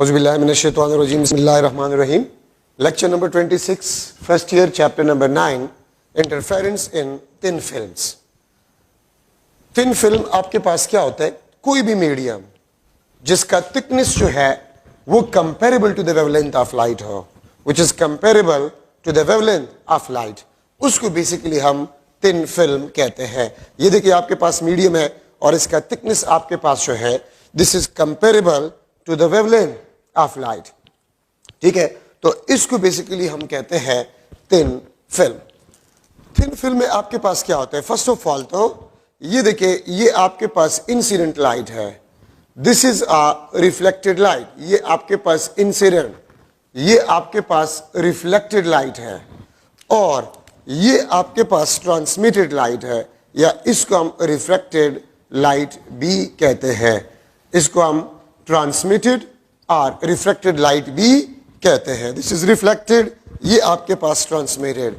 Auzubillahiminash-shaytanir-rajim. Bismillahir-rahmanir-rahim. Lecture number 26, first year, chapter number 9, interference in thin films. Thin film आपके पास क्या होता है? कोई भी मीडियम जिसका थिकनेस जो है वो comparable to the wavelength of light हो, which is comparable to the wavelength of light, उसको बेसिकली हम thin film कहते हैं. ये देखिए आपके पास मीडियम है और इसका थिकनेस आपके पास जो है this is comparable to the wavelength of light. ठीक है, तो इसको बेसिकली हम कहते हैं थिन फिल्म. थिन फिल्म में आपके पास क्या होता है? फर्स्ट ऑफ ऑल तो ये देखिए, ये आपके पास इंसिडेंट लाइट है, this is a reflected light. ये आपके पास इंसिडेंट, ये आपके पास रिफ्लेक्टेड लाइट है, और ये आपके पास ट्रांसमिटेड लाइट है, या इसको हम रिफ्लेक्टेड लाइट भी कहते हैं. इसको हम ट्रांसमिटेड और रिफ्लेक्टेड लाइट भी कहते हैं. दिस इज रिफ्लेक्टेड, ये आपके पास ट्रांसमिटेड.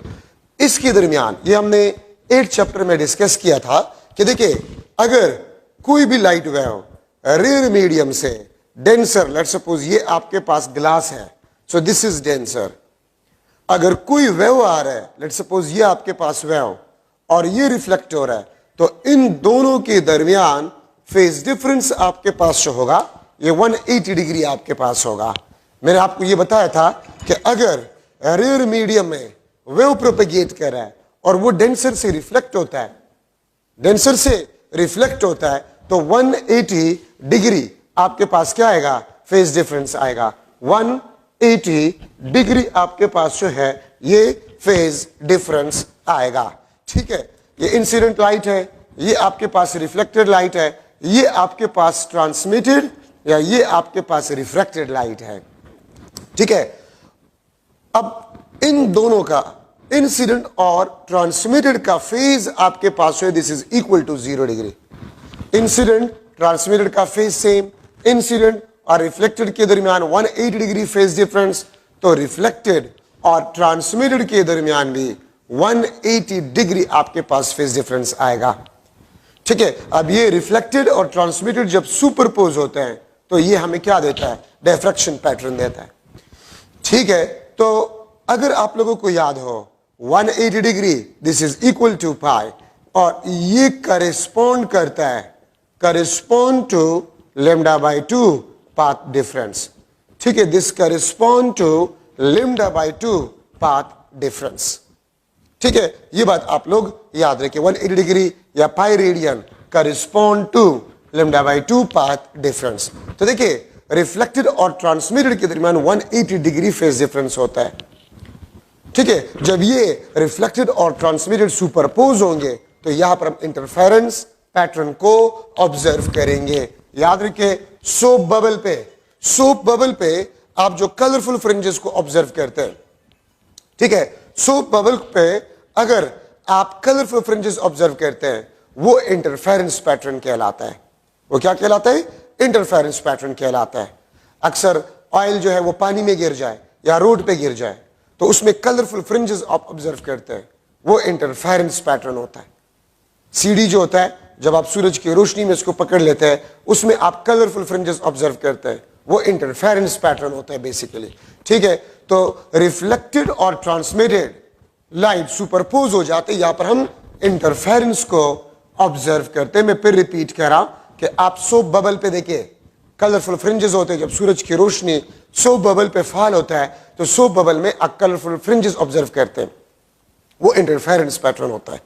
इसके दरमियान ये हमने 8 चैप्टर में डिस्कस किया था कि देखिए, अगर कोई भी लाइट वेव रेयर मीडियम से डेंसर, लेट सपोज ये आपके पास ग्लास है, सो दिस इज डेंसर. अगर कोई वेव आ रहा है, लेट सपोज ये आपके पास वेव और ये रिफ्लेक्ट हो रहा है, तो इन दोनों के दरमियान फेज डिफरेंस आपके पास जो होगा ये 180 डिग्री आपके पास होगा. मैंने आपको ये बताया था कि अगर रेयर मीडियम में वेव प्रोपेगेट कर रहा है और वो डेंसर से रिफ्लेक्ट होता है, डेंसर से रिफ्लेक्ट होता है, तो 180 डिग्री आपके पास क्या आएगा? फेज डिफरेंस आएगा. 180 डिग्री आपके पास जो है ये फेज डिफरेंस आएगा. ठीक है, ये इंसिडेंट लाइट है, ये आपके पास रिफ्लेक्टेड लाइट है, ये आपके पास ट्रांसमिटेड या ये आपके पास रिफ्रैक्टेड लाइट है. ठीक है, अब इन दोनों का इंसिडेंट और ट्रांसमिटेड का फेज आपके पास है, this is equal to 0 degree. Incident transmitted का फेज सेम, इंसिडेंट और रिफ्लेक्टेड के दरमियान 180 डिग्री फेज डिफरेंस, तो रिफ्लेक्टेड और ट्रांसमिटेड के दरमियान भी 180 डिग्री आपके पास फेज डिफरेंस आएगा. ठीक है, अब ये रिफ्लेक्टेड और ट्रांसमिटेड जब सुपरपोज होते हैं तो ये हमें क्या देता है? डिफ्रैक्शन पैटर्न देता है. ठीक है, तो अगर आप लोगों को याद हो 180 degree this is equal to pi, और ये करेस्पॉन्ड करता है, correspond to lambda by 2 path difference. ठीक है, this correspond to lambda by 2 path difference. ठीक है, ये बात आप लोग याद रखें. 180 डिग्री या pi radian correspond to lambda by 2 path difference. तो देखिए, रिफ्लेक्टेड और ट्रांसमिटेड के दरमियान 180 डिग्री फेज डिफरेंस होता है. ठीक है, जब ये रिफ्लेक्टेड और ट्रांसमिटेड सुपरपोज होंगे तो यहां पर हम इंटरफेरेंस पैटर्न को ऑब्जर्व करेंगे. याद रखिए, सोप बबल पे आप जो कलरफुल फ्रिंजेस को ऑब्जर्व करते हैं, ठीक है, सोप बबल पे अगर आप कलरफुल फ्रिंजेस ऑब्जर्व करते हैं, वो इंटरफेरेंस पैटर्न कहलाता है. वो क्या कहलाता है? इंटरफेरेंस पैटर्न कहलाता है. अक्सर ऑयल जो है वो पानी में गिर जाए या रोड पे गिर जाए तो उसमें कलरफुल फ्रिंजेस आप ऑब्जर्व करते हैं, वो इंटरफेरेंस पैटर्न होता है. सीडी जो होता है, जब आप सूरज की रोशनी में इसको पकड़ लेते हैं, उसमें आप कलरफुल फ्रिंजेस ऑब्जर्व करते हैं, वो इंटरफेरेंस पैटर्न होता है बेसिकली. ठीक है, तो रिफ्लेक्टेड और ट्रांसमिटेड लाइट सुपरपोज हो जाते, यहां पर हम इंटरफेरेंस को ऑब्जर्व करते हैं. मैं फिर रिपीट कर रहा हूं कि आप सोप बबल पे देखिए, कलरफुल फ्रिंजेस होते हैं. जब सूरज की रोशनी सोप बबल पे फॉल होता है तो सोप बबल में आप कलरफुल फ्रिंजेस ऑब्जर्व करते हैं, वो इंटरफेरेंस पैटर्न होता है.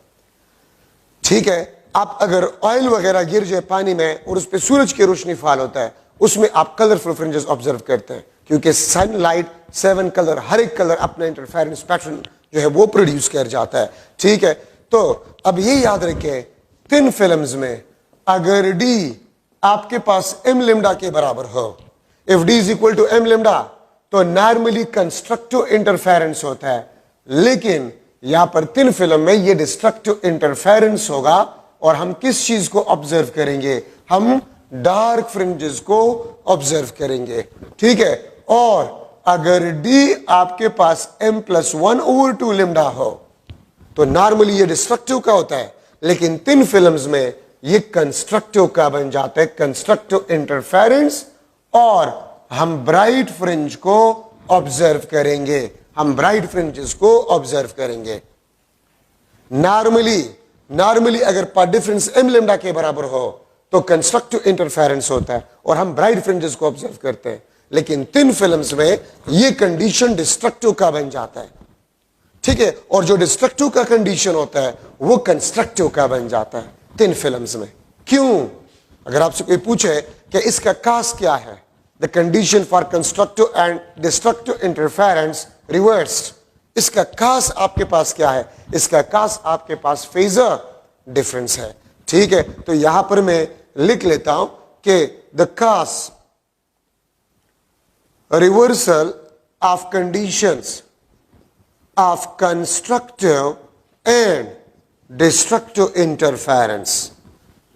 ठीक है, आप अगर ऑयल वगैरह गिर जाए पानी में और उस पर सूरज की रोशनी फॉल होता है, उसमें आप कलरफुल फ्रिंजेस ऑब्जर्व करते हैं, क्योंकि सनलाइट 7 कलर, हर एक कलर अपना इंटरफेरेंस पैटर्न जो है वो प्रोड्यूस कर जाता है. ठीक है, तो अब ये याद रखें, थिन फिल्म्स में अगर डी आपके पास m लैम्डा के बराबर हो, if d is equal to m lambda, तो नॉर्मली कंस्ट्रक्टिव इंटरफेरेंस होता है. लेकिन यहां पर थिन फिल्म में ये डिस्ट्रक्टिव इंटरफेरेंस होगा, और हम किस चीज को ऑब्जर्व करेंगे? हम डार्क फ्रिंजेस को ऑब्जर्व करेंगे. ठीक है, और अगर d आपके पास m+1/2 लैम्डा हो तो नॉर्मली ये डिस्ट्रक्टिव का होता है, लेकिन थिन फिल्म्स में ये कंस्ट्रक्टिव का बन जाता है, कंस्ट्रक्टिव इंटरफेरेंस और हम ब्राइट फ्रिंज को ऑब्जर्व करेंगे, हम ब्राइट फ्रिंजेस को ऑब्जर्व करेंगे। नॉर्मली अगर पाथ डिफरेंस m लैम्डा के बराबर हो तो कंस्ट्रक्टिव इंटरफेरेंस होता है और हम ब्राइट फ्रिंजेस को ऑब्जर्व करते हैं, लेकिन थिन फिल्म्स में ये कंडीशन डिस्ट्रक्टिव का बन जाता है, ठीक है, और जो डिस्ट्रक्टिव का कंडीशन होता है वो कंस्ट्रक्टिव का बन जाता है थिन फिल्म्स में। क्यों? अगर आपसे कोई पूछे कि इसका कास क्या है, the condition for constructive and destructive interference reversed, इसका कास आपके पास क्या है? इसका कास आपके पास फेजर डिफरेंस है, ठीक है। तो यहां पर मैं लिख लेता हूं कि the cause reversal of conditions of constructive and destructive interference,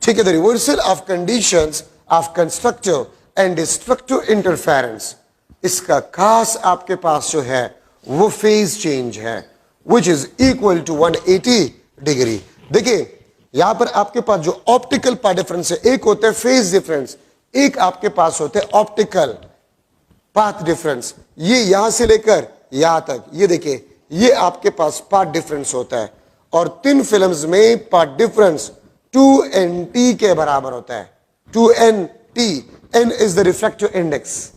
ठीक है, the reversal of conditions of constructive and destructive interference, इसका खास आपके पास जो है वो फेज चेंज है which is equal to 180 degree. देखिए यहां पर आपके पास जो ऑप्टिकल पाथ डिफरेंस है, एक होता है फेज डिफरेंस, एक आपके पास होता है ऑप्टिकल पाथ डिफरेंस। ये यहां से लेकर यहां तक, ये देखिए ये आपके पास पाथ डिफरेंस होता है और थिन फिल्म्स में पाथ डिफरेंस 2nt के बराबर होता है। 2nt, n is the refractive index,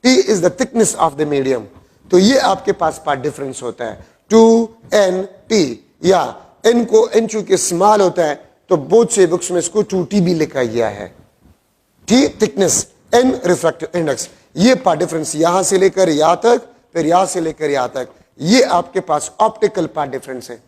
t is the thickness of the medium, तो ये आपके पास पाथ डिफरेंस होता है 2nt, या n को n चूंकि स्मॉल होता है तो बोथ से बुक्स में इसको 2t भी लिखा गया है, t thickness, n refractive index. ये पाथ डिफरेंस यहां से लेकर यहां तक, फिर यहां से लेकर यहां तक, ये आपके पास ऑप्टिकल पाथ डिफरेंस है।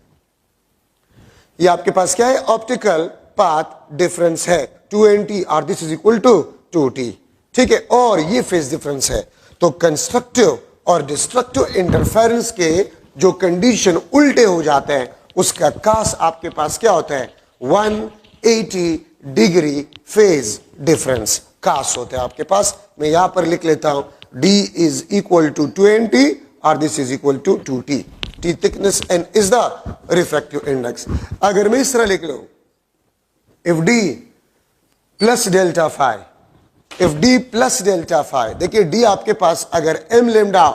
ये आपके पास क्या है? ऑप्टिकल पाथ डिफरेंस है 2nt और this is equal to 2t, ठीक है, और ये फेज डिफरेंस है। तो कंस्ट्रक्टिव और डिस्ट्रक्टिव इंटरफेरेंस के जो कंडीशन उल्टे हो जाते हैं उसका कास आपके पास क्या होता है? 180 डिग्री फेज डिफरेंस कास होता है आपके पास। मैं यहां पर लिख लेता हूं d इज इक्वल टू 20 और this is equal to 2t, t thickness n is the refractive index. अगर मैं इस तरह लिख लूं if d plus delta phi, if d plus delta phi, देखिए d आपके पास अगर m लेमडा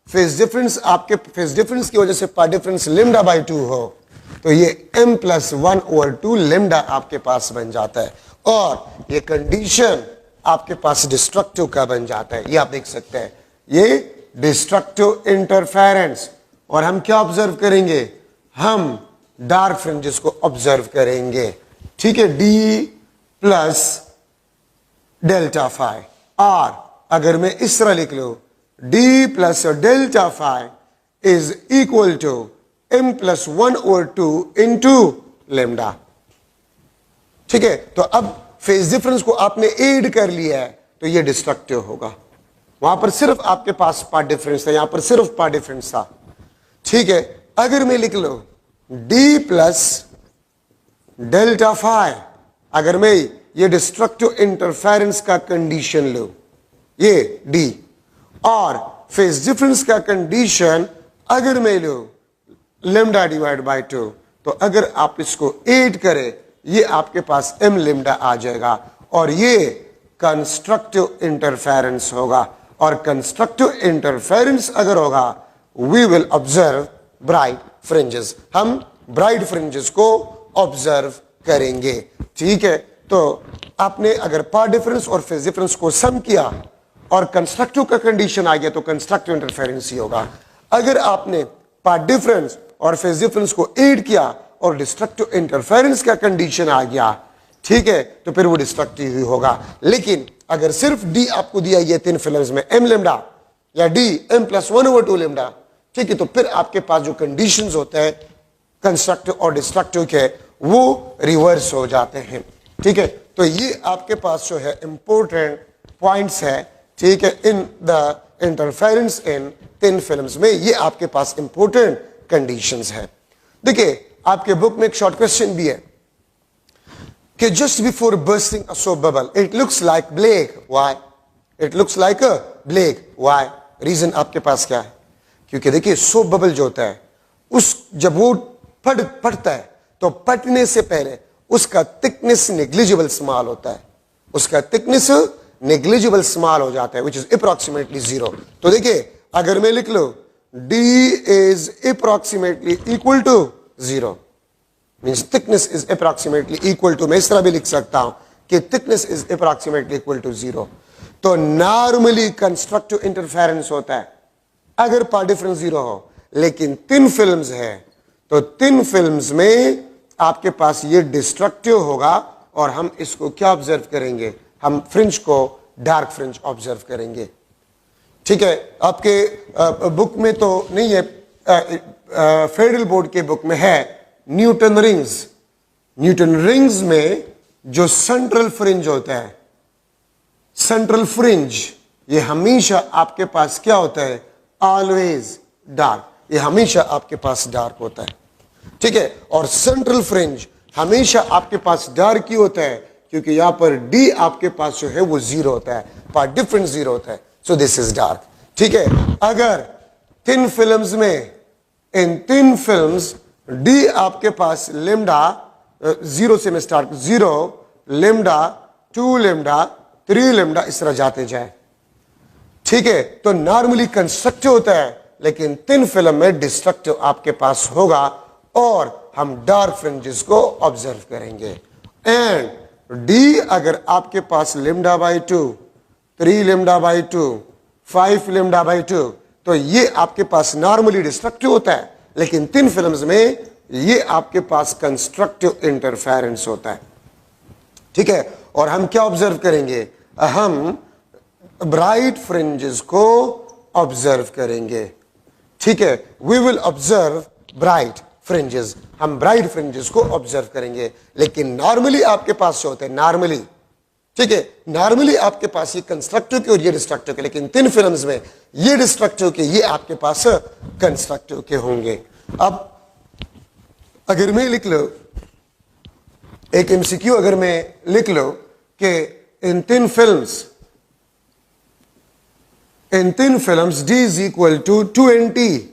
फेज डिफरेंस, आपके फेज डिफरेंस की वजह से पाथ डिफरेंस लेमडा बाई 2 हो तो ये m प्लस 1/2 लेमडा आपके पास बन जाता है और ये कंडीशन आपके पास डिस्ट्रक्टिव का बन जाता है। ये आप देख सकते हैं, ये डिस्ट्रक्टिव इंटरफेरेंस। और हम क्या ऑब्जर्व करेंगे? हम डार्क फ्रिंजेस को ऑब्जर्व करेंगे, ठीक है, d प्लस डेल्टा फाई। और अगर मैं इस तरह लिख लूं d plus delta phi is equal to m plus 1/2 into lambda, ठीक है। तो अब फेज डिफरेंस को आपने ऐड कर लिया है तो ये डिस्ट्रक्टिव होगा। वहां पर सिर्फ आपके पास पाथ डिफरेंस था, यहां पर सिर्फ पाथ डिफरेंस था, ठीक है। अगर मैं लिख लो d प्लस डेल्टा फाई, अगर मैं ये डिस्ट्रक्टिव इंटरफेरेंस का कंडीशन लो, ये d, और फेज डिफरेंस का कंडीशन अगर मैं लो लेमडा डिवाइड बाय 2, तो अगर आप इसको ऐड करें ये आपके पास m लेमडा आ जाएगा और ये कंस्ट्रक्टिव इंटरफेरेंस होगा। और कंस्ट्रक्टिव इंटरफेरेंस अगर होगा we will observe bright fringes, हम ब्राइट फ्रिंजेस को ऑब्जर्व करेंगे, ठीक है। तो आपने अगर पाथ डिफरेंस और फेज डिफरेंस को सम किया और कंस्ट्रक्टिव का कंडीशन आ गया तो कंस्ट्रक्टिव इंटरफेरेंस ही होगा। अगर आपने पाथ डिफरेंस और फेज डिफरेंस को ऐड किया और डिस्ट्रक्टिव इंटरफेरेंस का कंडीशन आ गया, ठीक है, तो फिर वो डिस्ट्रक्टिव ही होगा। लेकिन अगर सिर्फ d आपको दिया ये थिन फिल्म्स में m लेमडा या d m प्लस 1/2 लेमडा, ठीक है, तो फिर आपके पास जो कंडीशंस होते हैं कंस्ट्रक्टिव और डिस्ट्रक्टिव के वो रिवर्स हो जाते हैं, ठीक है। तो ये आपके पास जो है इंपॉर्टेंट पॉइंट्स है, ठीक है, in the interference in thin films में ये आपके पास इंपॉर्टेंट कंडीशंस है। देखिए आपके बुक में एक शॉर्ट क्वेश्चन भी है कि just before bursting a soap bubble it looks like black, why? It looks like a black, why? Reason आपके पास क्या है? क्योंकि देखिए सोप बबल जो होता है उस जब वो फटता है तो फटने से पहले उसका थिकनेस नेग्लिजिबल स्मॉल होता है, उसका थिकनेस नेग्लिजिबल स्मॉल हो जाता है, विच इज अप्रोक्सीमेटली 0। तो देखिए अगर मैं लिख लो d is approximately equal to 0, means thickness is approximately equal to, मैं इस तरह भी लिख सकता हूं कि thickness is approximately equal to 0। तो नॉर्मली कंस्ट्रक्टिव इंटरफेरेंस होता है अगर पार्ट डिफरेंस 0 हो, लेकिन थिन फिल्म्स है तो थिन फिल्म्स में आपके पास ये डिस्ट्रक्टिव होगा और हम इसको क्या ऑब्जर्व करेंगे, हम फ्रिंज को डार्क फ्रिंज ऑब्जर्व करेंगे। ठीक है, आपके बुक में तो नहीं है, फेडरल बोर्ड के बुक में है न्यूटन रिंग्स। न्यूटन रिंग्स में जो सेंट्रल फ्रिंज होता है, सेंट्रल फ्रिंज, ये हमेशा आपके पास क्या होता है, ऑलवेज डार्क, ये हमेशा आपके पास डार्क होता है। ठीक है, और सेंट्रल फ्रिंज हमेशा आपके पास डार्क ही होता है क्योंकि यहां पर डी आपके पास जो है वो 0 होता है, पार्ट डिफरेंस 0 होता है, सो दिस इज डार्क। ठीक है, अगर थिन फिल्म्स में, इन थिन फिल्म्स डी आपके पास लेमडा 0 से मैं स्टार्ट, 0 लेमडा 2 लेमडा 3 लेमडा इस तरह जाते जाए। ठीक है, तो नॉर्मली कंस्ट्रक्टिव होता है लेकिन थिन फिल्म में डिस्ट्रक्टिव आपके पास होगा और हम डार्क फ्रिंजेस को ऑब्जर्व करेंगे। एंड डी अगर आपके पास lambda by 2, 3 lambda by 2, 5 lambda by 2, तो ये आपके पास नॉर्मली डिस्ट्रक्टिव होता है, लेकिन थिन फिल्म्स में ये आपके पास कंस्ट्रक्टिव इंटरफेरेंस होता है। ठीक है, और हम क्या ऑब्जर्व करेंगे, हम ब्राइट फ्रिंजेस को ऑब्जर्व करेंगे। ठीक है, we will observe bright fringes, हम ब्राइट फ्रिंजेस को ऑब्जर्व करेंगे। लेकिन नॉर्मली आपके पास जो होते हैं, नॉर्मली, ठीक है, नॉर्मली आपके पास ये कंस्ट्रक्टिव के और ये डिस्ट्रक्टिव के, लेकिन थिन फिल्म्स में ये डिस्ट्रक्टिव के, ये आपके पास कंस्ट्रक्टिव के होंगे। अब अगर मैं लिख लो एक एमसीक्यू, अगर मैं लिख लो कि in thin films d is equal to 2nt,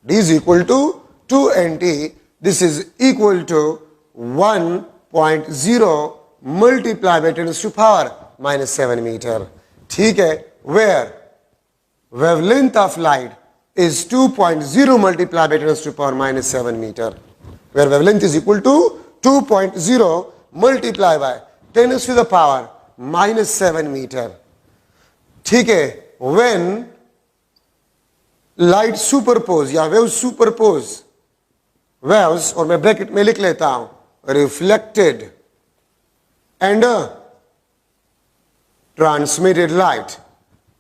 d is equal to 2nt, this is equal to 1.0 multiplied by 10 to power minus 7 meter. ठीक है, where wavelength of light is 2.0 multiplied by 10 to power minus 7 meter, where wavelength is equal to 2.0 multiplied by 10 to the power minus 7 meter. ठीक है, when light superpose या waves superpose, waves, और मैं bracket में लिख लेता हूं reflected and transmitted light,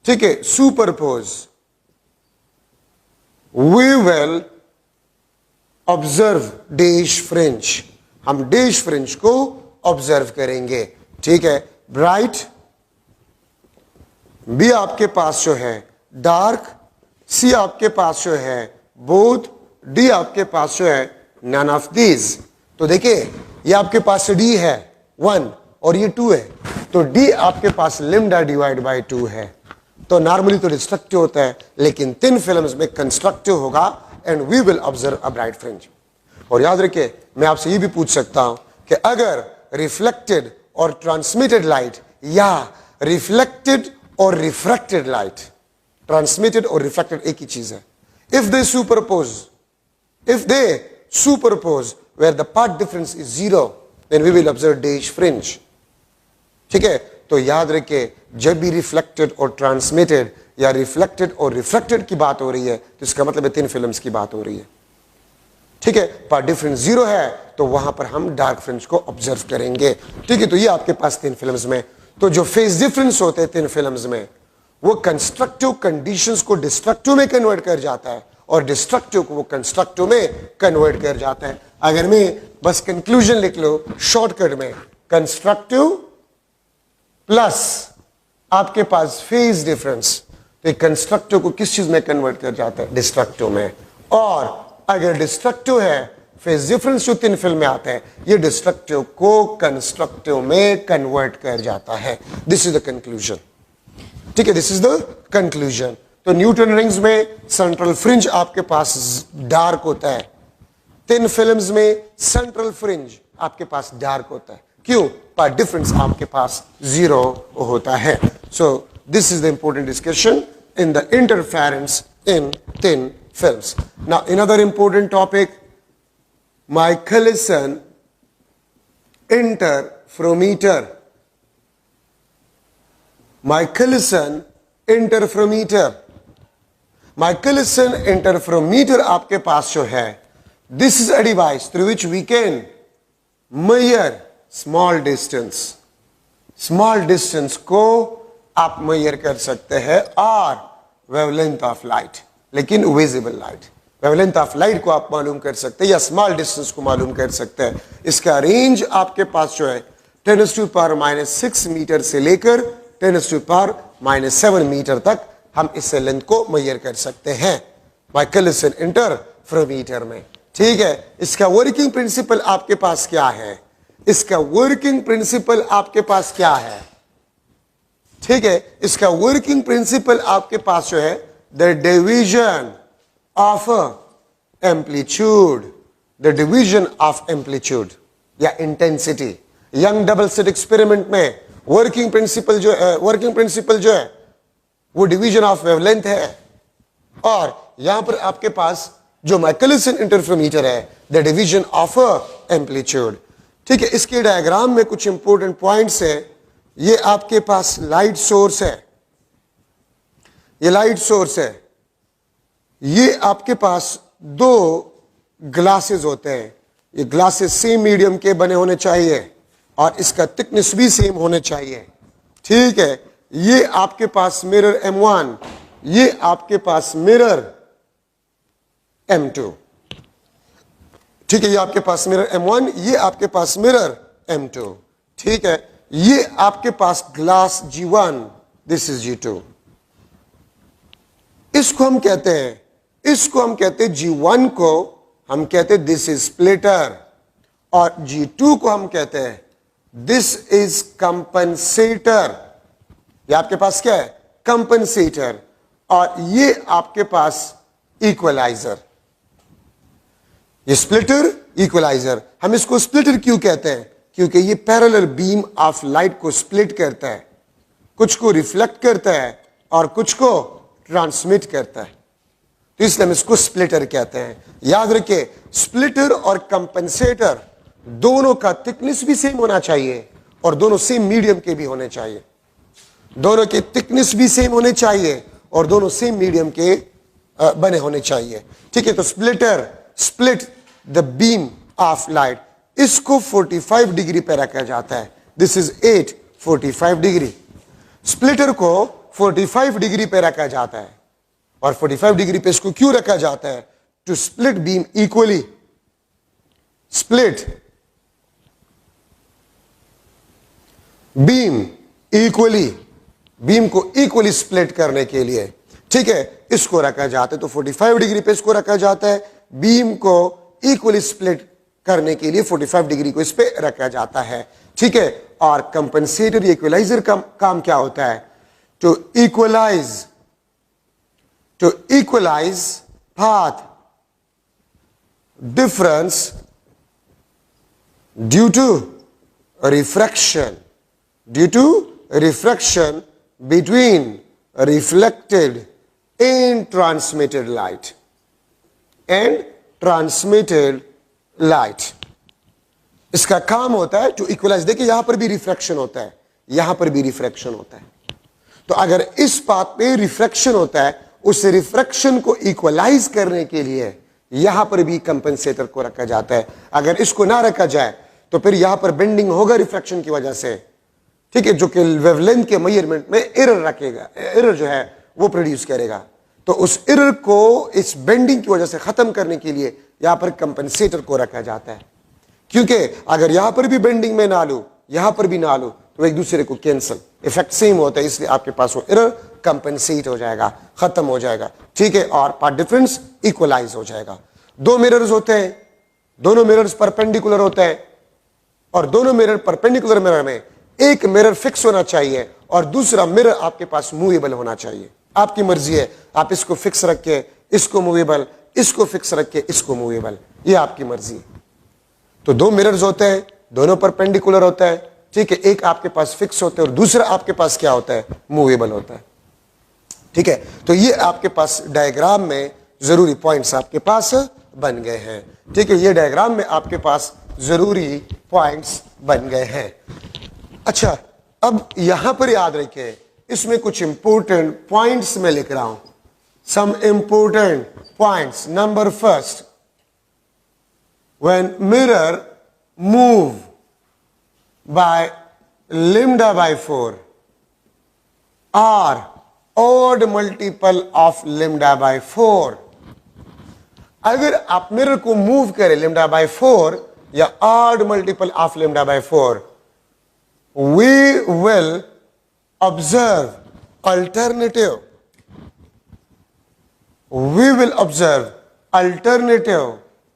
ठीक है, superpose, we will observe dash fringe, हम dash fringe को ऑब्जर्व करेंगे। ठीक है, ब्राइट बी आपके पास जो है डार्क, सी आपके पास जो है बोथ, डी आपके पास जो है नन ऑफ दीज। तो देखिए ये आपके पास डी है 1 और ये 2 है, तो डी आपके पास लिम्डा डिवाइड बाय 2 है। तो नॉर्मली तो डिस्ट्रक्टिव होता है लेकिन थिन फिल्म्स में कंस्ट्रक्टिव होगा and we will observe a bright fringe. और याद रखिए, मैं आपसे ये भी पूछ सकता हूं कि अगर रिफ्लेक्टेड और ट्रांसमिटेड लाइट या रिफ्लेक्टेड और रिफ्रैक्टेड लाइट, ट्रांसमिटेड और रिफ्लेक्टेड एक ही चीज है, if they superpose where the path difference is 0 then we will observe dash fringe. ठीक है, तो याद रखिए जब भी रिफ्लेक्टेड और ट्रांसमिटेड या रिफ्लेक्टेड और रिफ्रैक्टेड की बात हो रही है तो इसका मतलब है थिन फिल्म्स की बात हो रही है। ठीक है, पार्ट डिफरेंस 0 है तो वहां पर हम डार्क फ्रिंज को ऑब्जर्व करेंगे। ठीक है, तो ये आपके पास थिन फिल्म्स में, तो जो फेज डिफरेंस होते हैं थिन फिल्म्स में वो कंस्ट्रक्टिव कंडीशंस को डिस्ट्रक्टिव में कन्वर्ट कर जाता है और डिस्ट्रक्टिव को वो कंस्ट्रक्टिव में कन्वर्ट कर जाता है। अगर मैं बस कंक्लूजन लिख लो शॉर्टकट में, कंस्ट्रक्टिव प्लस आपके पास फेज डिफरेंस, तो कंस्ट्रक्टिव को किस चीज में कन्वर्ट कर जाता है, डिस्ट्रक्टिव में। और अगर डिस्ट्रक्टिव है, फेज डिफरेंस जो थिन फिल्म में आता है ये डिस्ट्रक्टिव को कंस्ट्रक्टिव में कन्वर्ट कर जाता है। This is the conclusion. ठीक है, दिस इज द कंक्लूजन। तो न्यूटन रिंग्स में सेंट्रल फ्रिंज आपके पास डार्क होता है, थिन फिल्म्स में सेंट्रल फ्रिंज आपके पास डार्क होता है। क्यों? पार्ट डिफरेंस आपके पास 0 होता है. So this is the important discussion in the interference in thin films. Now another important topic, Michelson interferometer. Michelson interferometer. Michelson interferometer आपके पास जो है, this is a device through which we can measure small distance. Small distance को आप major कर सकते हैं और वेवलेंथ ऑफ लाइट, लेकिन visible light. Wavelength of light को आप मालूम कर सकते हैं या स्मॉल डिस्टेंस को मालूम कर सकते हैं. इसका रेंज आपके पास जो है 10⁻⁻⁶ मीटर से लेकर 10⁻⁻⁷ मीटर तक हम इससे लेंथ को मेजर कर सकते हैं माइकलसन इंटरफेरोमीटर में. ठीक है, इसका वर्किंग प्रिंसिपल आपके पास क्या है? इसका वर्किंग प्रिंसिपल आपके पास क्या है? ठीक है, इसका वर्किंग प्रिंसिपल आपके पास जो है, the division of amplitude, the division of amplitude या intensity. Young double slit experiment में वर्किंग प्रिंसिपल जो है वो डिवीजन ऑफ वेवलेंथ है, और यहां पर आपके पास जो माइकलसन इंटरफेरोमीटर है, द डिवीजन ऑफ एम्पलीट्यूड. ठीक है, इसके डायग्राम में कुछ इंपॉर्टेंट पॉइंट्स है. ये आपके पास लाइट सोर्स है, ये लाइट सोर्स है. ये आपके पास दो ग्लासेस होते हैं. ये ग्लासेस सेम मीडियम के बने होने चाहिए और इसका थिकनेस भी सेम होने चाहिए. ठीक है, ये आपके पास मिरर M1, ये आपके पास मिरर M2. ठीक है, ये आपके पास मिरर M1, ये आपके पास मिरर M2. ठीक है, ये आपके पास glass G1, this is G2. इसको हम कहते हैं G1 को हम कहते हैं दिस इज स्प्लिटर, और G2 को हम कहते हैं दिस इज कंपनसेटर. ये आपके पास क्या है? कंपनसेटर. और ये आपके पास इक्वलाइजर. ये स्प्लिटर, इक्वलाइजर. हम इसको स्प्लिटर क्यों कहते हैं? क्योंकि ये पैरेलल बीम ऑफ लाइट को स्प्लिट करता है, कुछ को रिफ्लेक्ट करता है और कुछ को ट्रांसमिट करता है, तो इसलिए हम इसको स्प्लिटर कहते हैं. याद रखिए, स्प्लिटर और कंपनसेटर दोनों का थिकनेस भी सेम होना चाहिए और दोनों सेम मीडियम के भी होने चाहिए. दोनों के थिकनेस भी सेम होने चाहिए और दोनों सेम मीडियम के बने होने चाहिए. ठीक है, तो splitter split the beam of light. इसको 45 डिग्री पे रखा जाता है. This is 45 degree. स्प्लिटर को 45 डिग्री पे रखा जाता है, और 45 डिग्री पे इसको क्यों रखा जाता है? To split beam equally. Split beam equally, beam को इक्वली स्प्लिट करने के लिए. ठीक है, इसको रखा जाता है, तो 45 डिग्री पे इसको रखा जाता है. बीम को इक्वली स्प्लिट करने के लिए 45 डिग्री को इस पे रखा जाता है. ठीक है, और कंपनसेटर इक्वलाइजर का काम क्या होता है? To equalize path difference due to refraction between reflected and transmitted light. इसका काम होता है टू इक्वलाइज. देखिए, यहां पर भी रिफ्रैक्शन होता है, यहां पर भी रिफ्रैक्शन होता है. तो अगर इस पाथ पे रिफ्रैक्शन होता है, उस रिफ्रैक्शन को इक्वलाइज करने के लिए यहां पर भी कंपनसेटर को रखा जाता है. अगर इसको ना रखा जाए तो फिर यहां पर बेंडिंग होगा रिफ्रैक्शन की वजह से. ठीक है, जो कि वेवलेंथ के मेजरमेंट में एरर रखेगा, एरर जो है वो प्रोड्यूस करेगा. तो उस एरर को इस बेंडिंग की वजह से खत्म करने के लिए यहां पर कंपनसेटर को रखा जाता है. क्योंकि अगर यहां पर भी बेंडिंग में ना लो, यहां पर भी ना लो, तो एक दूसरे को कैंसल, इफेक्ट सेम होता है, इसलिए आपके पास वो एरर कंपनसेट हो जाएगा, खत्म हो जाएगा. ठीक है, और पाथ डिफरेंस इक्वलाइज हो जाएगा. दो मिरर्स होते हैं, दोनों मिरर्स परपेंडिकुलर होते हैं, और दोनों मिरर परपेंडिकुलर मिरर में एक मिरर फिक्स होना चाहिए और दूसरा मिरर आपके पास मूवेबल होना चाहिए. आपकी मर्जी है, आप इसको फिक्स रख के इसको मूवेबल, इसको फिक्स रख के इसको मूवेबल, ये आपकी मर्जी है. तो दो मिरर्स होते हैं, दोनों परपेंडिकुलर होता है. ठीक है, एक आपके पास फिक्स होता है और दूसरा आपके पास क्या होता है, मूवेबल होता है। ठीक है, तो ये आपके पास डायग्राम में जरूरी पॉइंट्स आपके पास बन गए हैं। ठीक है, ये डायग्राम में आपके पास जरूरी पॉइंट्स बन गए हैं। अच्छा, अब यहां पर याद रखिए, इसमें कुछ इंपॉर्टेंट पॉइंट्स में लिख रहा हूं, some important points. Number first, when mirror move by lambda by 4 or odd multiple of lambda by 4, अगर आप मिरर को मूव करें lambda by 4 या odd multiple of lambda by 4, we will observe alternative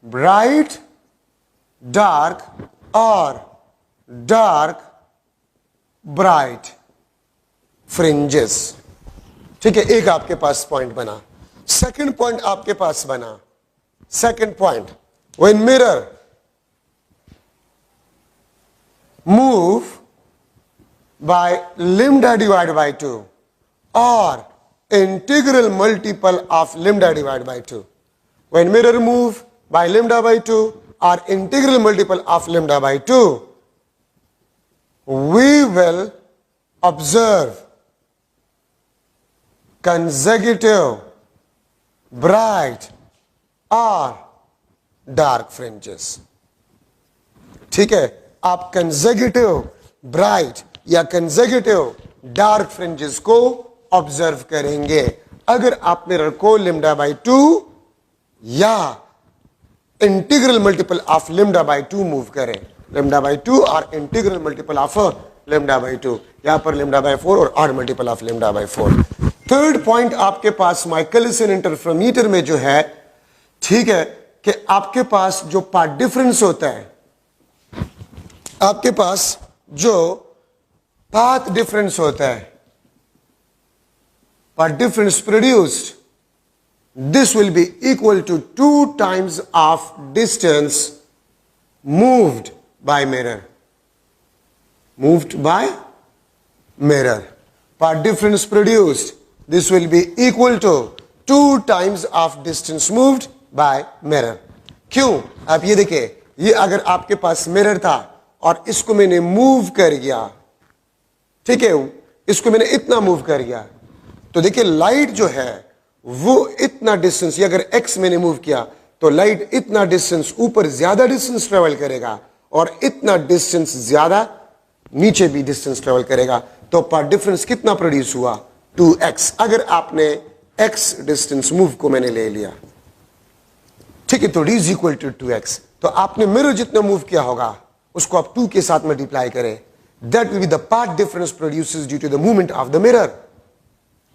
bright, dark or dark bright fringes। ठीक है, एक आपके पास point बना। सेकंड पॉइंट आपके पास बना, second point, when mirror move by lambda divided by 2 or integral multiple of lambda divided by 2, when mirror move by lambda by 2 or integral multiple of lambda by 2, we will observe consecutive bright or dark fringes। ठीक है, आप consecutive bright या consecutive dark fringes को observe करेंगे अगर आप mirror को lambda by 2 या integral multiple of lambda by 2 move करें, lambda by 2 और integral multiple of lambda by 2, यहां पर lambda by 4 और odd multiple of lambda by 4। Third point आपके पास माइकलसन इंटरफेरोमीटर में जो है, ठीक है, कि आपके पास जो पाथ डिफरेंस होता है, आपके पास जो पाथ डिफरेंस होता है, path difference produced, this will be equal to 2 times of distance moved by mirror. Moved by mirror. Path difference produced, this will be equal to 2 times of distance moved by mirror. क्यों? आप ये देखिए, ये अगर आपके पास mirror था और इसको मैंने मूव कर गया, ठीक है, इसको मैंने इतना मूव कर गया, तो देखिए लाइट जो है वो इतना डिस्टेंस, ये अगर एक्स मैंने मूव किया तो लाइट इतना डिस्टेंस ऊपर ज्यादा डिस्टेंस ट्रेवल करेगा और इतना डिस्टेंस ज्यादा नीचे भी डिस्टेंस ट्रेवल करेगा। तो पाथ डिफरेंस कितना प्रोड्यूस हुआ, 2x। अगर आपने x डिस्टेंस मूव को मैंने ले लिया, ठीक है, तो d is equal to 2x। तो आपने मिरर जितना मूव किया होगा उसको आप 2 के साथ मल्टीप्लाई करें, that will be the path difference produces due to the movement of the mirror.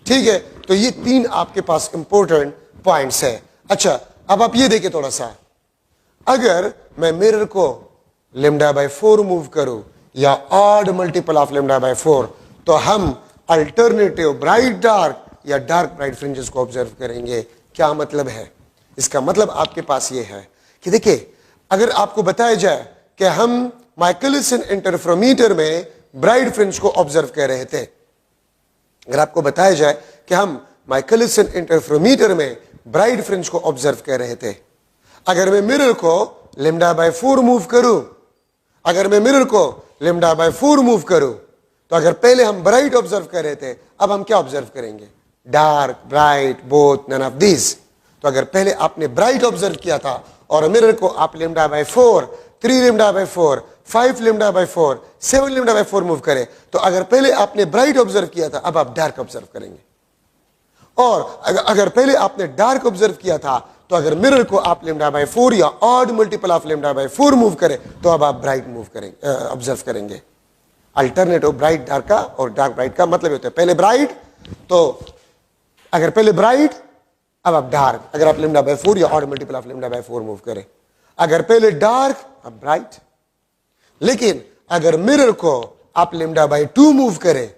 ठीक है, तो ये 3 आपके पास इंपॉर्टेंट पॉइंट्स है। अच्छा, अब आप ये देखें थोड़ा सा, अगर मैं मिरर को lambda by 4 मूव करूं या odd multiple of lambda by 4, तो हम अल्टरनेटिव ब्राइट डार्क या डार्क ब्राइट फ्रिंजेस को ऑब्जर्व करेंगे। क्या मतलब है इसका? मतलब आपके पास ये है कि देखिए, अगर आपको बताया जाए कि हम माइकलसन इंटरफेरोमीटर में ब्राइट फ्रिंज को ऑब्जर्व कर रहे थे, अगर आपको बताया जाए कि हम माइकलसन इंटरफेरोमीटर में ब्राइट फ्रिंज को ऑब्जर्व कर रहे थे, अगर मैं मिरर को lambda by 4 मूव करूं, अगर मैं मिरर को lambda by 4 मूव करूं, तो अगर पहले हम ब्राइट ऑब्जर्व कर रहे थे, अब हम क्या ऑब्जर्व करेंगे? Dark, bright, both, none of this. तो अगर पहले आपने ब्राइट ऑब्जर्व किया था और मिरर को आप lambda by 4, 3 lambda by 4, 5 lambda by 4, 7 lambda by 4 move करें, तो अगर पहले आपने ब्राइट ऑब्जर्व किया था, अब आप डार्क ऑब्जर्व करेंगे। और अगर पहले आपने डार्क ऑब्जर्व किया था, तो अगर मिरर को आप lambda by 4 या odd multiple of lambda by 4 move करें, तो अब आप ब्राइट मूव करेंगे, ऑब्जर्व करेंगे। अल्टरनेटिव ब्राइट डार्क का और डार्क ब्राइट का मतलब होता है पहले ब्राइट, तो अगर पहले ब्राइट अब आप डार्क, अगर आप lambda by 4 या odd multiple of lambda by 4 move करें, अगर पहले डार्क अब ब्राइट। लेकिन अगर मिरर को आप lambda by 2 मूव करें,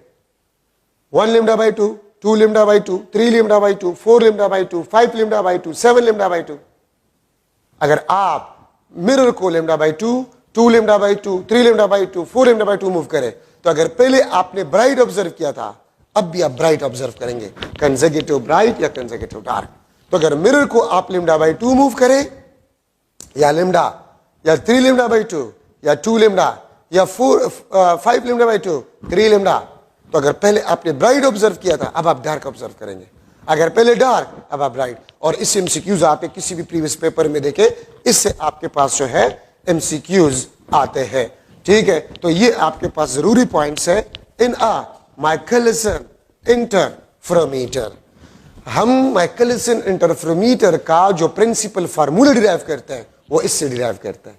1 lambda by 2, 2 lambda by 2, 3 lambda by 2, 4 lambda by 2, 5 lambda by 2, 7 lambda by 2, अगर आप मिरर को lambda by 2, 2 lambda by 2, 3 lambda by 2, 4 lambda by 2 move करे, तो अगर पहले आपने ब्राइट ऑब्जर्व किया था, अब भी आप ब्राइट ऑब्जर्व करेंगे, कंसेक्यूटिव ब्राइट या कंसेक्यूटिव डार्क। तो अगर मिरर को आप लेमडा बाई 2 मूव करें या लेमडा या 3 लेमडा बाई 2 या 2 लेमडा या 5 लेमडा बाई 2, 3 लेमडा, तो अगर पहले आपने ब्राइट ऑब्जर्व किया था, अब आप डार्क ऑब्जर्व करेंगे। अगर पहले डार्क, अब आप ब्राइट। और इस एमसीक्यूज आपके किसी भी प्रीवियस पेपर में देखे, इससे आपके पास जो है एमसीक्यूज आते हैं। ठीक है, तो ये आपके पास जरूरी पॉइंट्स है इन अ माइकलिसन इंटरफेरोमीटर। हम माइकलिसन इंटरफेरोमीटर का जो प्रिंसिपल फार्मूला डिराइव करते हैं, वो इससे डिराइव करते हैं,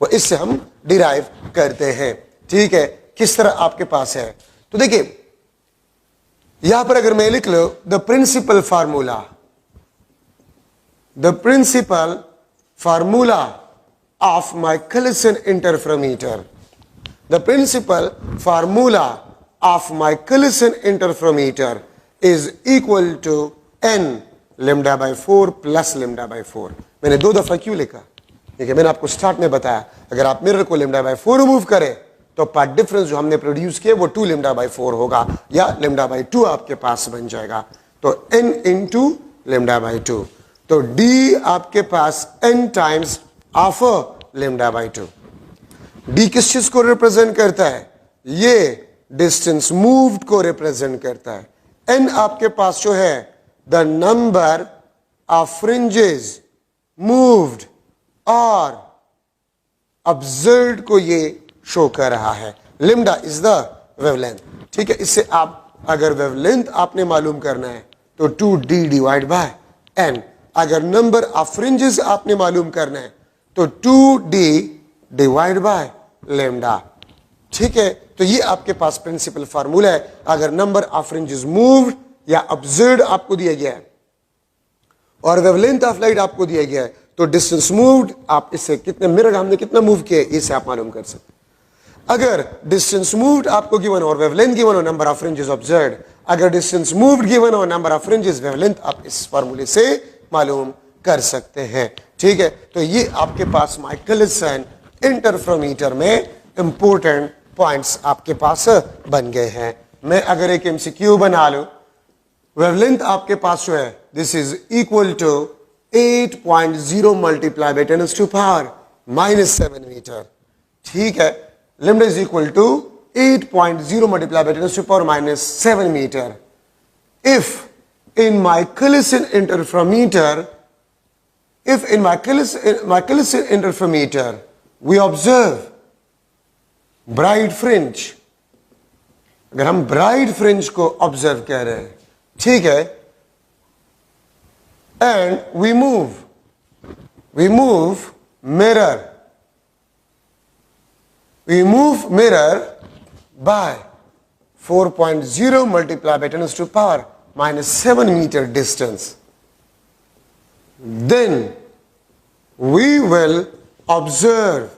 वो इससे हम डिराइव करते हैं। ठीक है, किस तरह आपके पास है, तो देखिए यहां पर अगर मैं लिख लो the principle formula of Michelson interferometer, the principle formula of Michelson interferometer is equal to n lambda by 4 plus lambda by 4। मैंने 2 दफा क्यों लिखा, देखिए मैंने आपको स्टार्ट में बताया, अगर आप मिरर को लेमडा बाई 4 रिमूव करें तो पार्ट डिफरेंस जो हमने प्रोड्यूस किया वो 2 लेमडा बाई 4 होगा, या लेमडा बाई 2 आपके पास बन जाएगा। तो n इंटू लेमडा बाई 2, तो d आपके पास n times of lambda by 2। d किस चीज को रिप्रेजेंट करता है, ये डिस्टेंस मूव्ड को रिप्रेजेंट करता है। n आपके पास जो है the number of fringes moved और ऑब्जर्व्ड को ये शो कर रहा है। लिम्डा इज द वेवलेंथ। ठीक है, इससे आप अगर वेवलेंथ आपने मालूम करना है तो 2d डिवाइड बाय n, अगर नंबर ऑफ फ्रिंजेस आपने मालूम करना है तो 2d डिवाइड बाय लेमडा। ठीक है, तो ये आपके पास प्रिंसिपल फार्मूला है। अगर नंबर ऑफ फ्रिंजेस मूव्ड या ऑब्जर्व्ड आपको दिया गया है और वेवलेंथ ऑफ लाइट आपको दिया गया है, तो डिस्टेंस मूव्ड आप इससे कितने मिरर हमने कितना मूव किया इससे आप मालूम कर सकते। अगर डिस्टेंस मूव्ड आपको गिवन हो और वेवलेंथ गिवन हो, नंबर ऑफ फ्रिंजेस ऑब्जर्व्ड, अगर डिस्टेंस मूव्ड गिवन हो, नंबर ऑफ फ्रिंजेस, वेवलेंथ, आप इस फार्मूले से मालूम कर सकते हैं। ठीक है, तो ये आपके पास माइकलिसन इंटरफेरोमीटर में इंपॉर्टेंट पॉइंट्स आपके पास बन गए हैं। मैं अगर एक एमसीक्यू बना लूं, वेवलेंथ आपके पास जो है this is equal to 8.0 multiply by 10 to power -7 metre. ठीक है, lambda is equal to 8.0 multiplied by 10 to the power -7 meter. If in Michelson interferometer we observe bright fringe, अगर हम bright fringe को observe कर रहे हैं, ठीक है, and we move mirror by 4.0 multiplied by 10 to the power -7 meter distance, then we will observe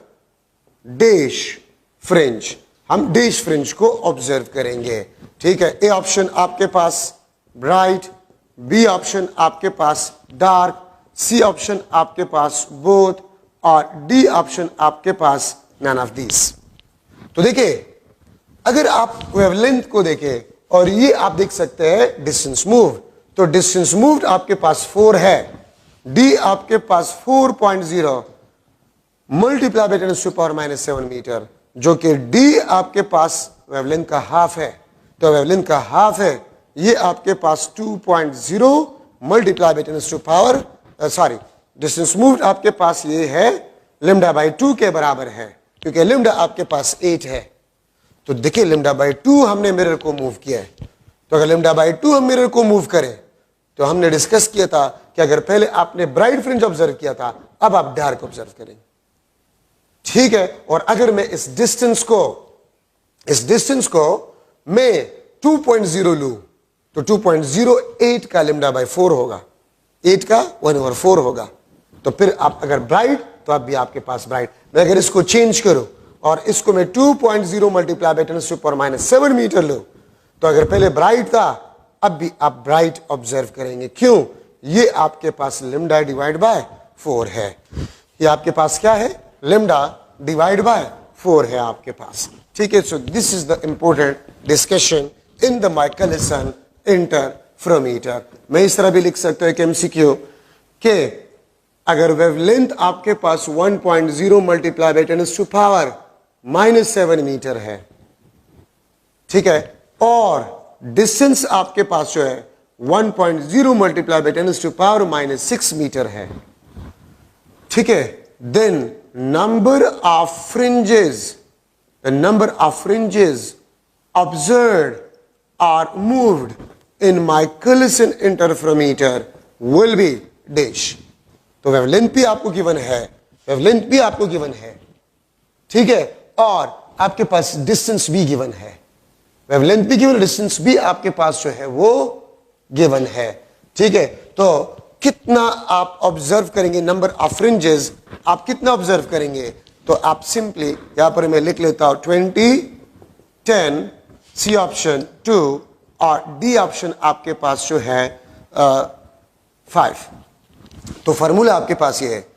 dash fringe. हम dash fringe को observe करेंगे। ठीक है, ए ऑप्शन आपके पास ब्राइट, बी ऑप्शन आपके पास डार्क, सी ऑप्शन आपके पास बोथ, और डी ऑप्शन आपके पास नन ऑफ दिस। तो देखिए, अगर आप वेवलेंथ को देखें और ये आप देख सकते हैं डिस्टेंस मूव, तो डिस्टेंस मूव्ड आपके पास 4 है, डी आपके पास 4.0 multiply by 10 to the power -7 metre, जो कि डी आपके पास वेवलेंथ का हाफ है। तो वेवलेंथ का हाफ है, ये आपके पास 2.0 multiply by 10 to the power distance moved आपके पास ये है लैम्डा बाय 2 के बराबर है, क्योंकि लैम्डा आपके पास 8 है। तो देखिए लैम्डा बाय 2 हमने मिरर को मूव किया है, तो अगर लैम्डा बाय 2 हम मिरर को मूव करें, तो हमने डिस्कस किया था कि अगर पहले आपने ब्राइट फ्रिंज ऑब्जर्व किया था, अब आप डार्क ऑब्जर्व करेंगे। ठीक है, और अगर मैं इस डिस्टेंस को मैं 2.0 लूं, तो 2.08 का लैम्डा बाय 4 होगा, 8 का 1/4 होगा। तो फिर आप अगर ब्राइट, तो अब भी आपके पास ब्राइट। मैं अगर इसको चेंज करूं और इसको मैं 2.0 multiply by 10 to the power -7 metre लूं, तो अगर पहले ब्राइट था, अब भी आप ब्राइट ऑब्जर्व करेंगे। क्यों? ये आपके पास लैम्डा डिवाइड बाय 4 है। ये आपके पास क्या है? लैम्डा डिवाइड बाय 4 है आपके पास। ठीक है, so this is the important discussion in the Michelson interferometer. मैं इस तरह भी लिख सकता हूं कि एमसीक्यू के अगर वेवलेंथ आपके पास 1.0 मल्टीप्लाई बाय 10⁻⁻7 मीटर है, ठीक है, और डिस्टेंस आपके पास जो है 1.0 मल्टीप्लाई बाय 10⁻⁻6 मीटर है, ठीक है, then number of fringes observed or moved in Michelson interferometer will be dash। तो वेवलेंथ भी आपको गिवन है, ठीक है, और आपके पास डिस्टेंस भी गिवन है, वेवलेंथ भी गिवन, डिस्टेंस भी आपके पास जो है वो गिवन है, ठीक है। तो कितना आप ऑब्जर्व करेंगे, नंबर ऑफ फ्रिंजेस आप कितना ऑब्जर्व करेंगे, तो आप सिंपली यहां पर मैं लिख लेता हूं 20, 10, सी ऑप्शन 2 और डी ऑप्शन आपके पास जो है 5। तो फॉर्मूला आपके पास ये है,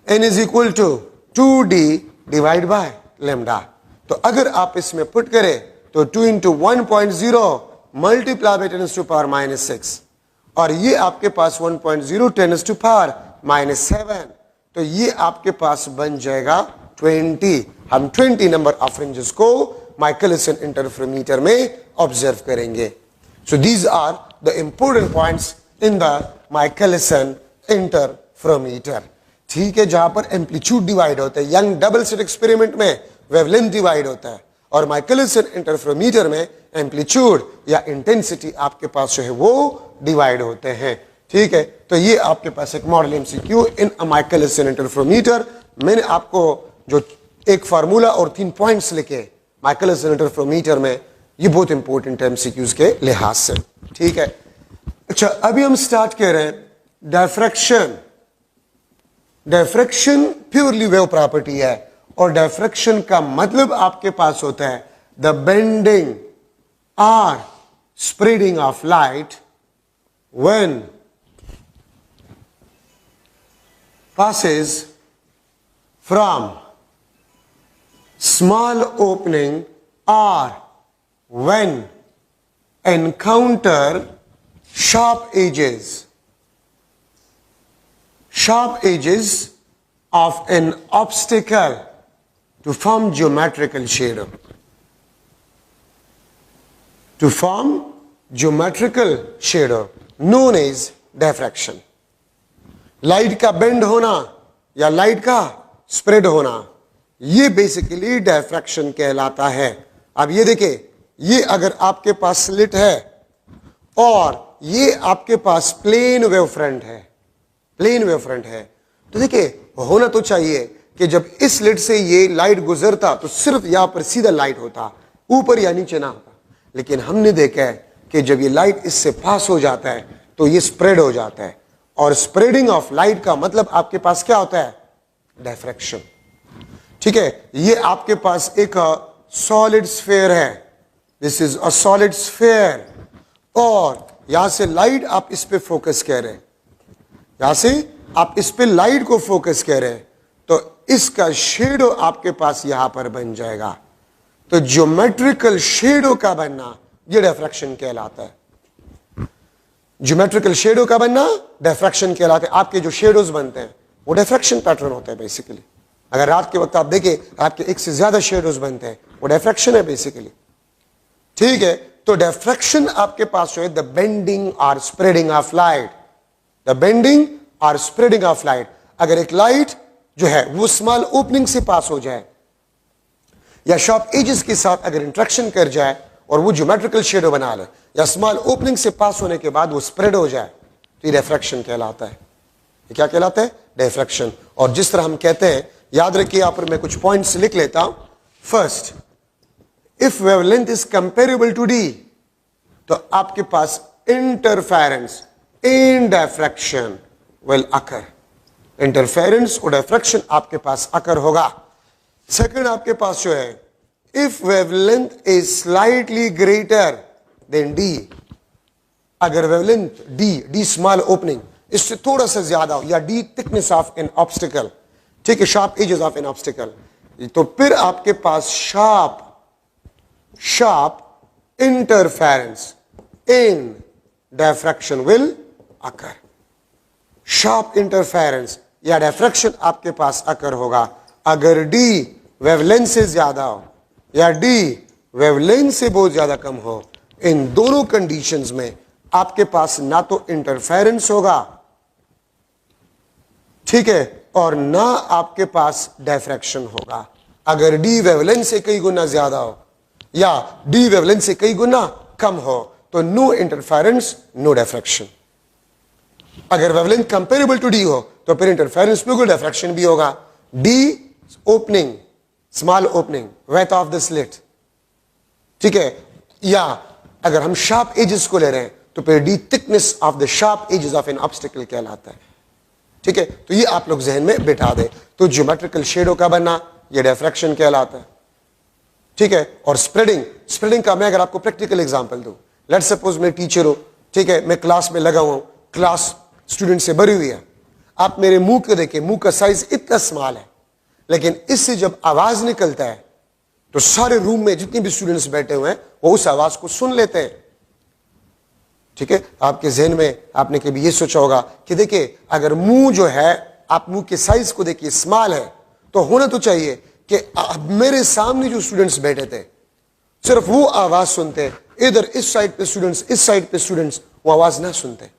n is equal to 2d divide by lambda. तो अगर आप इसमें पुट करें तो 2 इंटू 1.0 मल्टीप्लाई बाय 10⁻⁻6 और ये आपके पास 1.0 10⁻⁻7, तो ये आपके पास बन जाएगा 20। हम 20 नंबर ऑफ फ्रिंजेस को माइकलिसन इंटरफेरोमीटर में ऑब्जर्व करेंगे। So these are the important points in the Michelson interferometer, ठीक है, जहां पर एम्पलीट्यूड डिवाइड होता है। यंग डबल स्लिट एक्सपेरिमेंट में वेवलेंथ डिवाइड होता है और माइकलिसन इंटरफेरोमीटर में एम्पलीट्यूड या इंटेंसिटी आपके पास जो है वो डिवाइड होते हैं, ठीक है। तो ये आपके पास एक model MCQ in a Michelson interferometer. मैंने आपको जो एक फार्मूला और 3 पॉइंट्स लिखे माइकलिसन इंटरफेरोमीटर में, ये बहुत इंपॉर्टेंट है एमसीक्यूज के लिहाज से, ठीक है। अच्छा, अभी हम स्टार्ट कर रहे हैं diffraction. Diffraction purely wave property है और डायफ्रैक्शन का मतलब आपके पास होता है द बेंडिंग और spreading of light when passes from small opening or when encounter sharp edges of an obstacle to form geometrical shadow, known as diffraction। Light का bend होना या लाइट का स्प्रेड होना, ये बेसिकली डायफ्रैक्शन कहलाता है। अब ये देखिए, ये अगर आपके पास स्लिट है और ये आपके पास प्लेन वेव फ्रंट है, तो देखिए होना तो चाहिए कि जब इस स्लिट से ये लाइट गुजरता तो सिर्फ यहां पर सीधा लाइट होता, ऊपर या नीचे ना होता। लेकिन हमने देखा है कि जब ये लाइट इससे पास हो जाता है तो ये स्प्रेड हो जाता है, और स्प्रेडिंग ऑफ लाइट का मतलब आपके पास क्या होता है, डायफ्रैक्शन, ठीक है। ये आपके पास एक सॉलिड स्फीयर है, this is a solid sphere, और यहां से लाइट आप इस पे फोकस कर रहे हैं, यहां से आप इस पे लाइट को फोकस कर रहे हैं, तो इसका शेडो आपके पास यहां पर बन जाएगा। तो ज्योमेट्रिकल शेडो का बनना ये डायफ्रैक्शन कहलाता है। ज्योमेट्रिकल शेडो का बनना डायफ्रैक्शन कहलाता है। आपके जो शेडोज बनते हैं वो डायफ्रैक्शन पैटर्न होता है बेसिकली। अगर रात के वक्त आप देखें आपके एक से ज्यादा शेडोज बनते हैं, वो डायफ्रैक्शन है बेसिकली, ठीक है। तो डायफ्रैक्शन आपके पास जो है द बेंडिंग और spreading of light, the bending और स्प्रेडिंग ऑफ लाइट। अगर एक लाइट जो है वो स्मॉल ओपनिंग से पास हो जाए या शार्प एजेस के साथ अगर इंट्रैक्शन कर जाए और वो ज्योमेट्रिकल शेडो बना ले, या स्मॉल ओपनिंग से पास होने के बाद वो स्प्रेड हो जाए, तो ये डायफ्रैक्शन कहलाता है। ये क्या कहलाता है, डायफ्रैक्शन। और जिस तरह हम कहते हैं, याद रखिए यहां पर मैं कुछ पॉइंट्स लिख लेता हूं। First, if wavelength is comparable to D, तो आपके पास interference in diffraction will occur. Interference और डायफ्रैक्शन आपके पास अकर होगा। सेकंड, आपके पास जो है if wavelength is slightly greater than D, अगर वेवलेंथ डी स्मॉल ओपनिंग इससे थोड़ा सा ज्यादा हो, या the thickness of an obstacle, ठीक है, sharp edges of an obstacle, तो फिर आपके पास sharp interference in diffraction will occur. Sharp interference या डिफ्रैक्शन आपके पास अकर होगा अगर डी वेवलेंथ से ज्यादा हो या डी वेवलेंथ से बहुत ज्यादा कम हो। इन दोनों कंडीशंस में आपके पास ना तो इंटरफेरेंस होगा, ठीक है, और ना आपके पास डिफ्रैक्शन होगा। अगर डी वेवलेंथ से कई गुना ज्यादा हो या डी वेवलेंथ से कई गुना कम हो तो नो इंटरफेरेंस नो डिफ्रैक्शन। अगर वेवलेंथ कंपेरेबल टू डी हो तो फिर इंटरफेरेंस भी होगा, डिफ्रैक्शन भी होगा। D opening, small opening, width of the slit, ठीक है, या अगर हम शार्प एजेस को ले रहे हैं तो फिर d thickness of the sharp edges of an obstacle कहलाता है, ठीक है। तो ये आप लोग जहन में बिठा दे। तो ज्योमेट्रिकल शेडो का बनना ये डिफ्रैक्शन कहलाता है, ठीक है। और स्प्रेडिंग का मैं अगर आपको प्रैक्टिकल एग्जांपल दूं, लेट्स सपोज मैं टीचर हूं, ठीक है, मैं क्लास में लगा हूं, क्लास स्टूडेंट से भरी हुई है, आप मेरे मुंह को देखें, मुंह का साइज इतना स्मॉल है, लेकिन इससे जब आवाज निकलता है तो सारे रूम में जितने भी स्टूडेंट्स बैठे हुए हैं वो उस आवाज को सुन लेते हैं, ठीक है। आपके जहन में आपने कभी ये सोचा होगा कि देखिए अगर मुंह जो है, आप मुंह के साइज को देखिए स्मॉल है, तो होना तो चाहिए कि मेरे सामने जो स्टूडेंट्स बैठे थे सिर्फ वो आवाज सुनते, इधर इस साइड पे स्टूडेंट्स, इस साइड पे स्टूडेंट्स वो आवाज ना सुनते,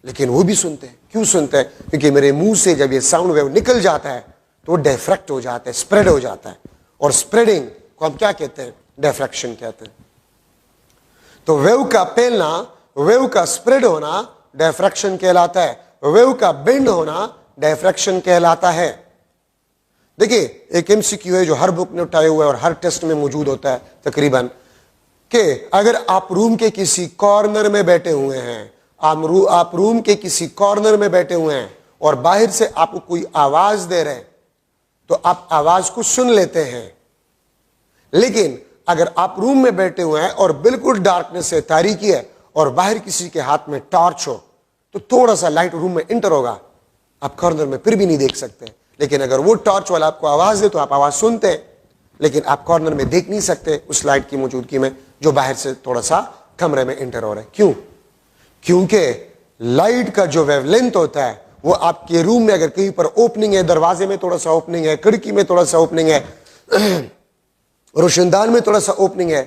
लेकिन वो भी सुनते। क्यों सुनते हैं? क्योंकि मेरे मुंह से जब ये साउंड वेव निकल जाता है तो वो डिफ्रैक्ट हो जाता है, स्प्रेड हो जाता है, और स्प्रेडिंग को हम क्या कहते हैं? डिफ्रैक्शन कहते हैं। तो वेव का फैलना, वेव का स्प्रेड होना डिफ्रैक्शन कहलाता है, वेव का बेंड होना डिफ्रैक्शन कहलाता है। देखिए एक एमसीक्यू है जो हर बुक ने उठाए हुए और हर टेस्ट में मौजूद होता है तकरीबन, कि अगर आप रूम के किसी कॉर्नर में बैठे हुए हैं, आप रूम के किसी कॉर्नर में बैठे हुए हैं और बाहर से आपको कोई आवाज दे रहे हैं तो आप आवाज को सुन लेते हैं, लेकिन अगर आप रूम में बैठे हुए हैं और बिल्कुल डार्कनेस है, तारीकी है, और बाहर किसी के हाथ में टॉर्च हो तो थोड़ा सा लाइट रूम में इंटर होगा, आप कॉर्नर में फिर भी नहीं देख सकते। लेकिन अगर वो टॉर्च वाला आपको आवाज दे तो आप आवाज सुनते हैं, लेकिन आप कॉर्नर में देख नहीं सकते उस लाइट की मौजूदगी में जो बाहर से थोड़ा सा कमरे में इंटर हो रहा है। क्यों? क्योंकि लाइट का जो वेवलेंथ होता है वो आपके रूम में अगर कहीं पर ओपनिंग है, दरवाजे में थोड़ा सा ओपनिंग है, खिड़की में थोड़ा सा ओपनिंग है, रोशनदान में थोड़ा सा ओपनिंग है,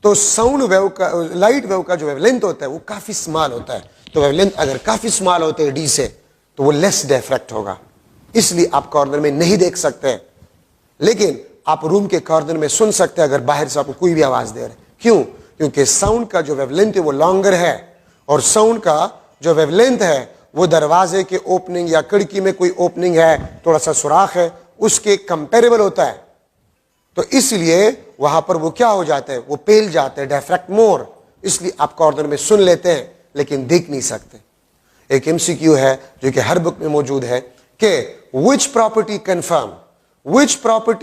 तो साउंड वेव का, लाइट वेव का जो वेवलेंथ होता है वो काफी स्मॉल होता है। तो वेवलेंथ अगर काफी स्मॉल होते हैं डी से तो वो लेस डिफ्रैक्ट होगा, इसलिए आप कॉर्नर में नहीं देख सकते, लेकिन आप रूम के कॉर्नर में सुन सकते हैं अगर बाहर से आपको कोई भी आवाज दे रहे। क्यों? क्योंकि साउंड का जो वेवलेंथ है वो लॉन्गर है, और साउंड का जो वेवलेंथ है वो दरवाजे के ओपनिंग या खिड़की में कोई ओपनिंग है, थोड़ा सा सुराख है, उसके कंपेरेबल होता है। तो इसलिए वहां पर वो क्या हो जाता है? वो पेल जाते हैं, डिफ्रैक्ट मोर, इसलिए आप कॉर्नर में सुन लेते हैं लेकिन देख नहीं सकते। एक एमसीक्यू है जो कि हर बुक में मौजूद है कि which property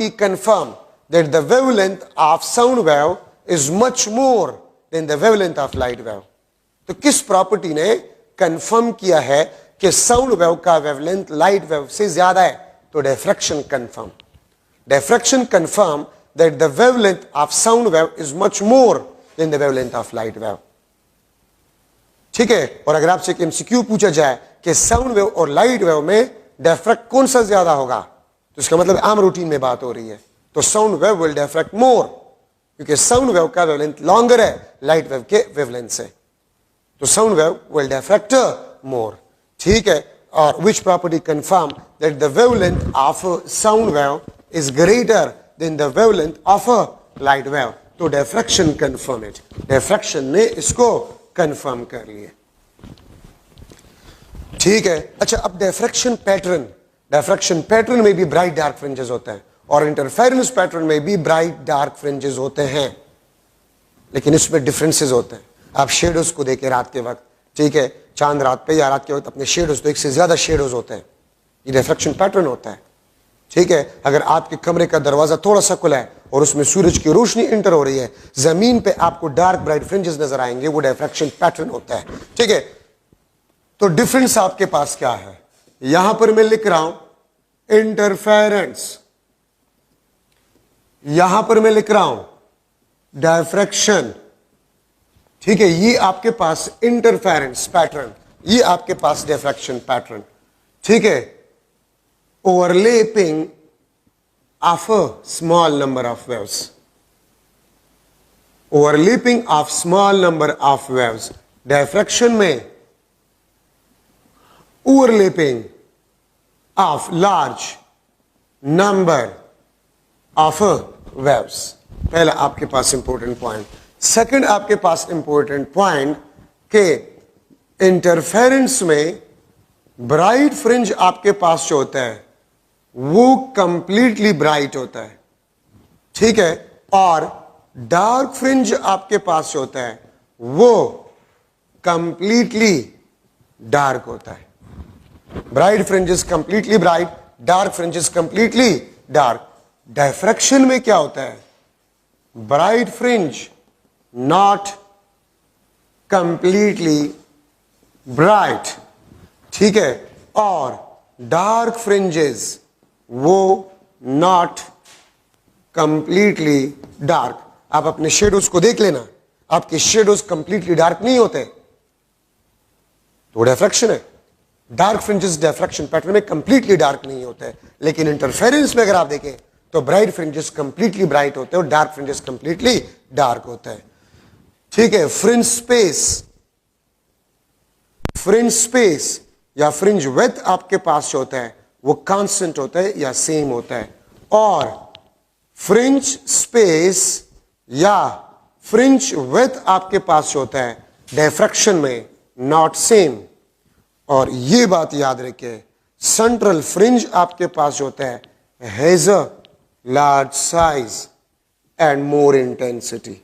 confirm that the wavelength of sound wave is much more than the wavelength of light wave। तो किस प्रॉपर्टी ने कंफर्म किया है कि साउंड वेव का वेवलेंथ लाइट वेव से ज्यादा है? तो diffraction confirm that the wavelength of sound wave is much more than the wavelength of light wave। ठीक है। और अगर आपसे एक एमसीक्यू पूछा जाए कि साउंड वेव और लाइट वेव में डिफ्रैक्ट कौन सा ज्यादा होगा, तो इसका मतलब आम रूटीन में बात हो रही है, तो साउंड वेव विल डिफ्रैक्ट मोर, क्योंकि साउंड वेव का वेवलेंथ लॉन्गर है लाइट वेव के वेवलेंथ से, तो साउंड वेव विल डिफ्रैक्ट मोर। ठीक है। और which property confirm that the wavelength of sound wave is greater than the wavelength of light wave, तो डिफ्रैक्शन कंफर्म इट, डिफ्रैक्शन ने इसको कंफर्म कर लिया। ठीक है। अच्छा, अब डिफ्रैक्शन पैटर्न में भी ब्राइट डार्क फ्रिंजेस होते हैं और इंटरफेरेंस पैटर्न में भी ब्राइट डार्क फ्रिंजेस होते हैं, लेकिन इसमें डिफरेंसेस होते हैं। आप शेडोज को देखें रात के वक्त, ठीक है, चांद रात पे या रात के वक्त अपने शेडोज, तो एक से ज्यादा शेडोज होते हैं, ये डिफ्रैक्शन पैटर्न होता है। ठीक है। अगर आपके कमरे का दरवाजा थोड़ा सा खुला है और उसमें सूरज की रोशनी इंटर हो रही है, जमीन पे आपको डार्क ब्राइट फ्रिंजेस नजर आएंगे, वो डिफ्रैक्शन पैटर्न होता है। ठीक है। तो डिफरेंस आपके पास क्या है? यहां पर मैं लिख रहा हूं इंटरफेरेंस, यहां पर मैं लिख रहा हूं डायफ्रैक्शन, ठीक है, ये आपके पास इंटरफेरेंस पैटर्न, ये आपके पास डिफ्रैक्शन पैटर्न, ठीक है, overlapping of a small number of waves, overlapping of small number of waves, diffraction में overlapping of large number of waves, पहला आपके पास इंपॉर्टेंट पॉइंट। सेकंड आपके पास इंपॉर्टेंट पॉइंट के इंटरफेरेंस में ब्राइट फ्रिंज आपके पास जो होता है वो कंप्लीटली ब्राइट होता है, ठीक है, और डार्क फ्रिंज आपके पास जो होता है वो कंप्लीटली डार्क होता है। Bright fringe is completely bright, dark fringe is completely dark. Diffraction में क्या होता है? Bright fringe not completely bright, ठीक है, और डार्क फ्रिंजेस वो नॉट कंप्लीटली डार्क। आप अपने शेडोज को देख लेना, आपके शेडोज कंप्लीटली डार्क नहीं होते तो डिफ्रैक्शन है। डार्क फ्रिंजेस डिफ्रैक्शन पैटर्न में कंप्लीटली डार्क नहीं होते, लेकिन इंटरफेरेंस में अगर आप देखें तो ब्राइट फ्रिंजेस कंप्लीटली ब्राइट होते हैं और डार्क फ्रिंजेस कंप्लीटली डार्क होते हैं, ठीक है। फ्रिंज स्पेस या फ्रिंज विड्थ आपके पास जो होता है वो कांस्टेंट होता है या सेम होता है, और फ्रिंज स्पेस या फ्रिंज विड्थ आपके पास जो होता है डिफ्रैक्शन में नॉट सेम। और ये बात याद रखिए, सेंट्रल फ्रिंज आपके पास जो होता है has a large size and more intensity,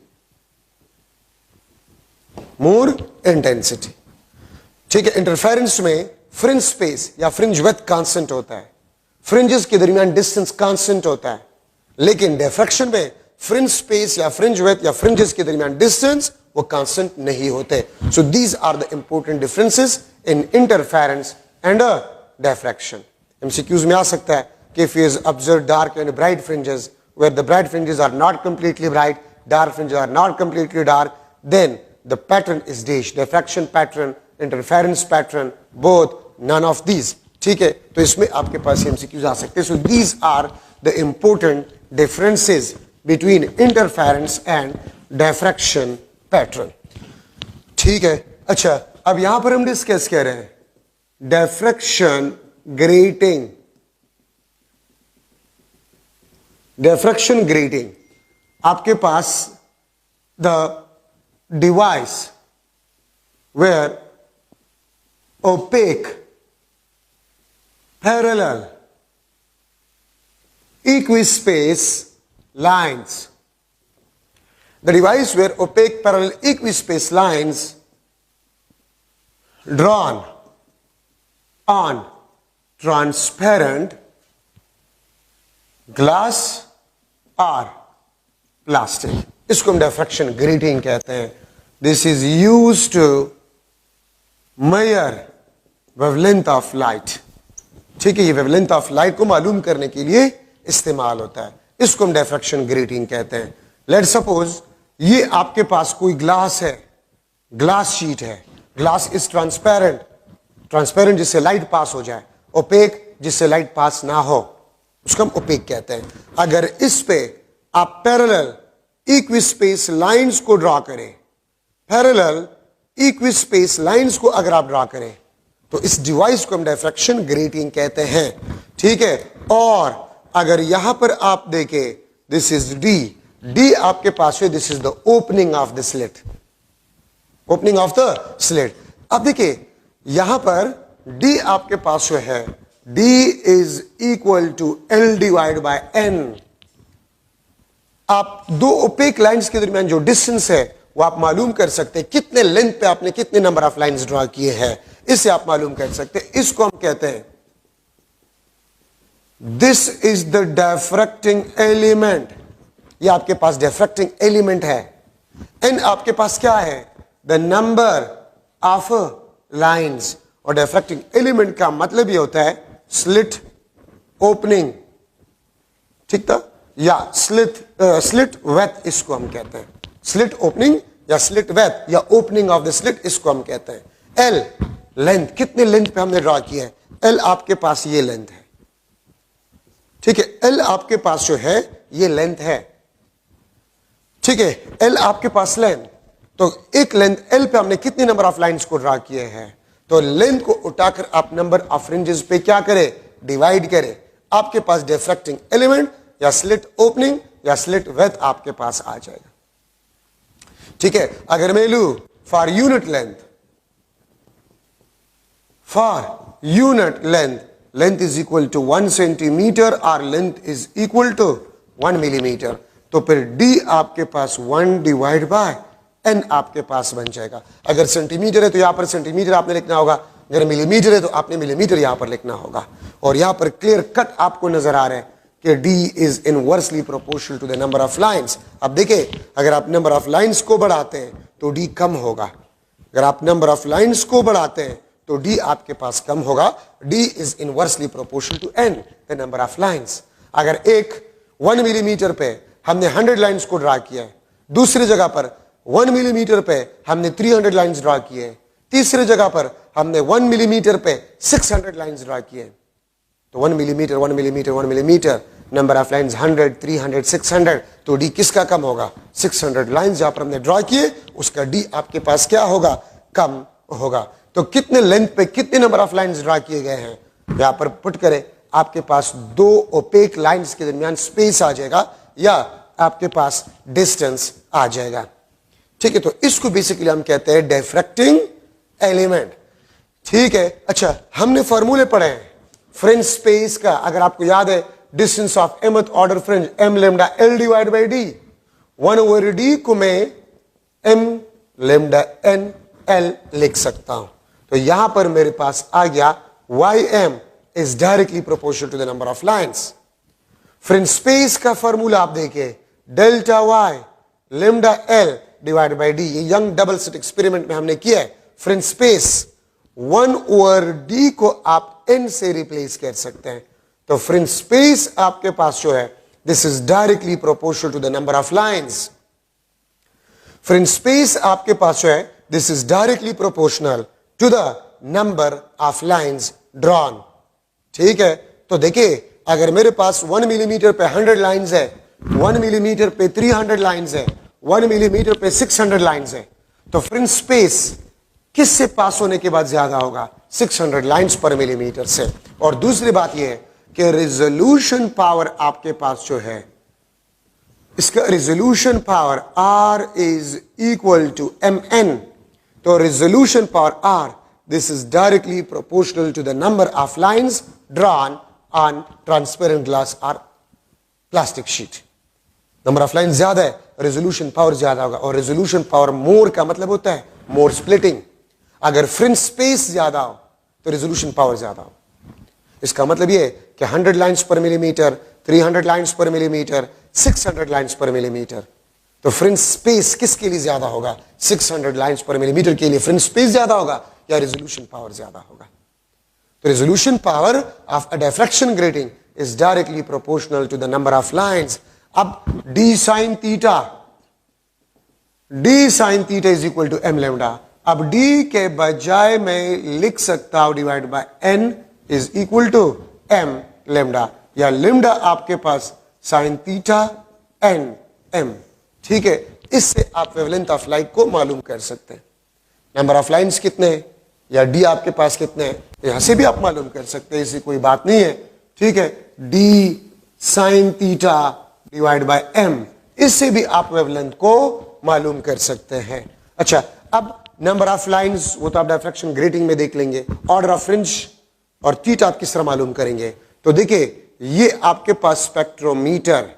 ठीक है। इंटरफेरेंस में फ्रिंज स्पेस या फ्रिंज विड्थ कांस्टेंट होता है, फ्रिंजेस के दरमियान डिस्टेंस कांस्टेंट होता है, लेकिन डिफ्रैक्शन में फ्रिंज स्पेस या फ्रिंज विड्थ या फ्रिंजेस के दरमियान डिस्टेंस वो कांस्टेंट नहीं होते। So these are the important differences in interference and diffraction. MCQs में आ सकता है कि if you observe dark and bright fringes, where the bright fringes are not completely bright, dark fringes are not completely dark, then the pattern is dish, diffraction pattern, interference pattern, both, none of these, ठीक है। तो इसमें आपके पास MCQs आ सकते हैं। So these are the important differences between interference and diffraction pattern, ठीक है। अच्छा, अब यहां पर हम डिस्कस कर रहे हैं diffraction grating, डिफ्रैक्शन ग्रेटिंग। आपके पास the device where opaque parallel equispaced lines, the device where opaque parallel equispaced lines drawn on transparent glass और प्लास्टिक, इसको हम डिफ्रैक्शन ग्रेटिंग कहते हैं। This is used to measure wavelength of light, ठीक है। ये वेवलेंथ ऑफ लाइट को मालूम करने के लिए इस्तेमाल होता है, इसको हम डिफ्रैक्शन ग्रेटिंग कहते हैं। लेट सपोज ये आपके पास कोई ग्लास है, ग्लास शीट है, ग्लास इज ट्रांसपेरेंट, ट्रांसपेरेंट जिससे लाइट पास हो जाए, ओपेक जिससे लाइट पास ना हो, उसको हम ओपेक कहते हैं। अगर इस पे आप पैरेलल इक्विस्पेस लाइंस को ड्रॉ करें, पैरेलल इक्विस्पेस लाइंस को अगर आप ड्रॉ करें तो इस डिवाइस को हम डिफ्रैक्शन ग्रेटिंग कहते हैं, ठीक है। और अगर यहां पर आप देखें, दिस इज डी आपके पास है, this is the opening of the slit, opening of the slit. अब देखिए यहां पर डी आपके पास जो है, D is equal to L divided by N। आप दो ओपेक लाइंस के दरमियान जो डिस्टेंस है वो आप मालूम कर सकते हैं, कितने लेंथ पे आपने कितने नंबर ऑफ लाइंस ड्रॉ किए हैं, इससे आप मालूम कर सकते हैं। इसको हम कहते हैं दिस इज द डिफ्रैक्टिंग एलिमेंट, ये आपके पास डिफ्रैक्टिंग एलिमेंट है। N आपके पास क्या है? The number of lines. और डिफ्रैक्टिंग एलिमेंट का मतलब ये होता है स्लिट ओपनिंग, ठीक था। या स्लिट वेथ इसको हम कहते हैं, स्लिट ओपनिंग या स्लिट वेथ या ओपनिंग ऑफ द स्लिट इसको हम कहते हैं। एल लेंथ, कितने लेंथ पे हमने ड्रॉ किया है? एल आपके पास ये लेंथ है, ठीक है, एल आपके पास जो है ये लेंथ है, ठीक है, एल आपके पास लेंथ, तो एक लेंथ एल पे हमने कितने नंबर ऑफ लाइंस को ड्रॉ किए हैं? तो लेंथ को उठाकर आप नंबर ऑफ फ्रिंजेस पे क्या करें? डिवाइड करें। आपके पास डिफ्रैक्टिंग एलिमेंट या स्लिट ओपनिंग या स्लिट वेथ आपके पास आ जाएगा, ठीक है। अगर मैं लू for unit length, for unit length, length is equal to 1 centimetre और length is equal to 1 millimetre, तो फिर d आपके पास 1 डिवाइड बाय n आपके पास बन जाएगा। अगर सेंटीमीटर है तो यहां पर सेंटीमीटर आपने लिखना होगा, अगर मिलीमीटर है तो आपने मिलीमीटर यहां पर लिखना होगा। और यहां पर क्लियर कट आपको नजर आ रहा है कि d is inversely proportional to the number of lines. अब देखिए, अगर आप नंबर ऑफ लाइंस को बढ़ाते हैं तो d कम होगा, अगर आप नंबर ऑफ लाइंस को बढ़ाते हैं तो d आपके पास कम होगा। d is inversely proportional to n the number of lines. अगर एक 1 मिलीमीटर पे हमने 100 लाइंस को ड्रा किया है, दूसरी जगह पर 1 मिलीमीटर पे हमने 300 लाइंस ड्रा किए, तीसरी जगह पर हमने 1 मिलीमीटर पे 600 लाइंस ड्रा किए, तो 1 millimetre 1 millimetre 1 millimetre, number of lines 100 300 600, तो d किसका कम होगा? 600 लाइंस जहां पर हमने ड्रा किए उसका d आपके पास क्या होगा? कम होगा। तो कितने लेंथ पे कितने नंबर ऑफ लाइंस ड्रा किए गए हैं यहां पर पुट करें, आपके पास 2 ओपेक लाइंस के दरमियान स्पेस आ जाएगा या आपके पास डिस्टेंस आ जाएगा, ठीक है। तो इसको बेसिकली हम कहते हैं डिफ्रैक्टिंग एलिमेंट, ठीक है। अच्छा, हमने फॉर्मूले पढ़े हैं फ्रिंज स्पेस का, अगर आपको याद है distance of mth order fringe m lambda l divide by d, 1/d को मैं m lambda n l लिख सकता हूं। तो यहां पर मेरे पास आ गया ym is directly proportional to the number of lines. Fringe space का फॉर्मूला आप देखिए, delta y lambda l divide by d, ये यंग डबल स्लिट एक्सपेरिमेंट में हमने किया है। फ्रिंज स्पेस 1/d को आप n से रिप्लेस कर सकते हैं, तो फ्रिंज स्पेस आपके पास जो है this is directly proportional to the number of lines. Fringe space आपके पास जो है this is directly proportional to the number of lines drawn, ठीक है। तो देखिए, अगर मेरे पास 1 मिलीमीटर पे 100 लाइंस है, 1 मिलीमीटर पे 300 लाइंस है, 1 मिलीमीटर पे 600 लाइंस है, तो फ्रिंज स्पेस किससे पास होने के बाद ज्यादा होगा? 600 लाइंस पर मिलीमीटर से। और दूसरी बात यह है कि रेजोल्यूशन पावर आपके पास जो है, इसका resolution power R is equal to mn, तो resolution power R this is directly proportional to the number of lines drawn on transparent glass और plastic sheet. Number of line ज्यादा है, रेजोल्यूशन पावर ज्यादा होगा, और रेजोल्यूशन पावर मोर का मतलब होता है मोर स्प्लिटिंग। अगर फ्रिंज स्पेस ज्यादा हो तो रेजोल्यूशन पावर ज्यादा हो। इसका मतलब यह है कि 100 लाइंस पर मिलीमीटर, 300 लाइंस पर मिलीमीटर, 600 लाइंस पर मिलीमीटर, तो फ्रिंज स्पेस किसके लिए ज्यादा होगा? 600 लाइंस पर मिलीमीटर के लिए फ्रिंज स्पेस ज्यादा होगा या रेजोल्यूशन पावर ज्यादा होगा? तो resolution power of a diffraction grating is directly proportional to the number of lines. अब d sin theta is equal to m lambda। अब d के बजाय मैं लिख सकता हूं divide by n is equal to m lambda, या lambda आपके पास sin थीटा n m, ठीक है। इससे आप वेवलेंथ ऑफ लाइट को मालूम कर सकते हैं। नंबर ऑफ लाइंस कितने हैं या d आपके पास कितने हैं यहां से भी आप मालूम कर सकते हैं, इससे कोई बात नहीं है, ठीक है। d sin theta divide by m, इससे भी आप वेवलेंथ को मालूम कर सकते हैं। अच्छा, अब नंबर ऑफ लाइंस वो तो आप डिफ्रैक्शन ग्रेटिंग में देख लेंगे, ऑर्डर ऑफ फ्रिंज और थीटा आप किस तरह मालूम करेंगे। तो देखिए, ये आपके पास स्पेक्ट्रोमीटर,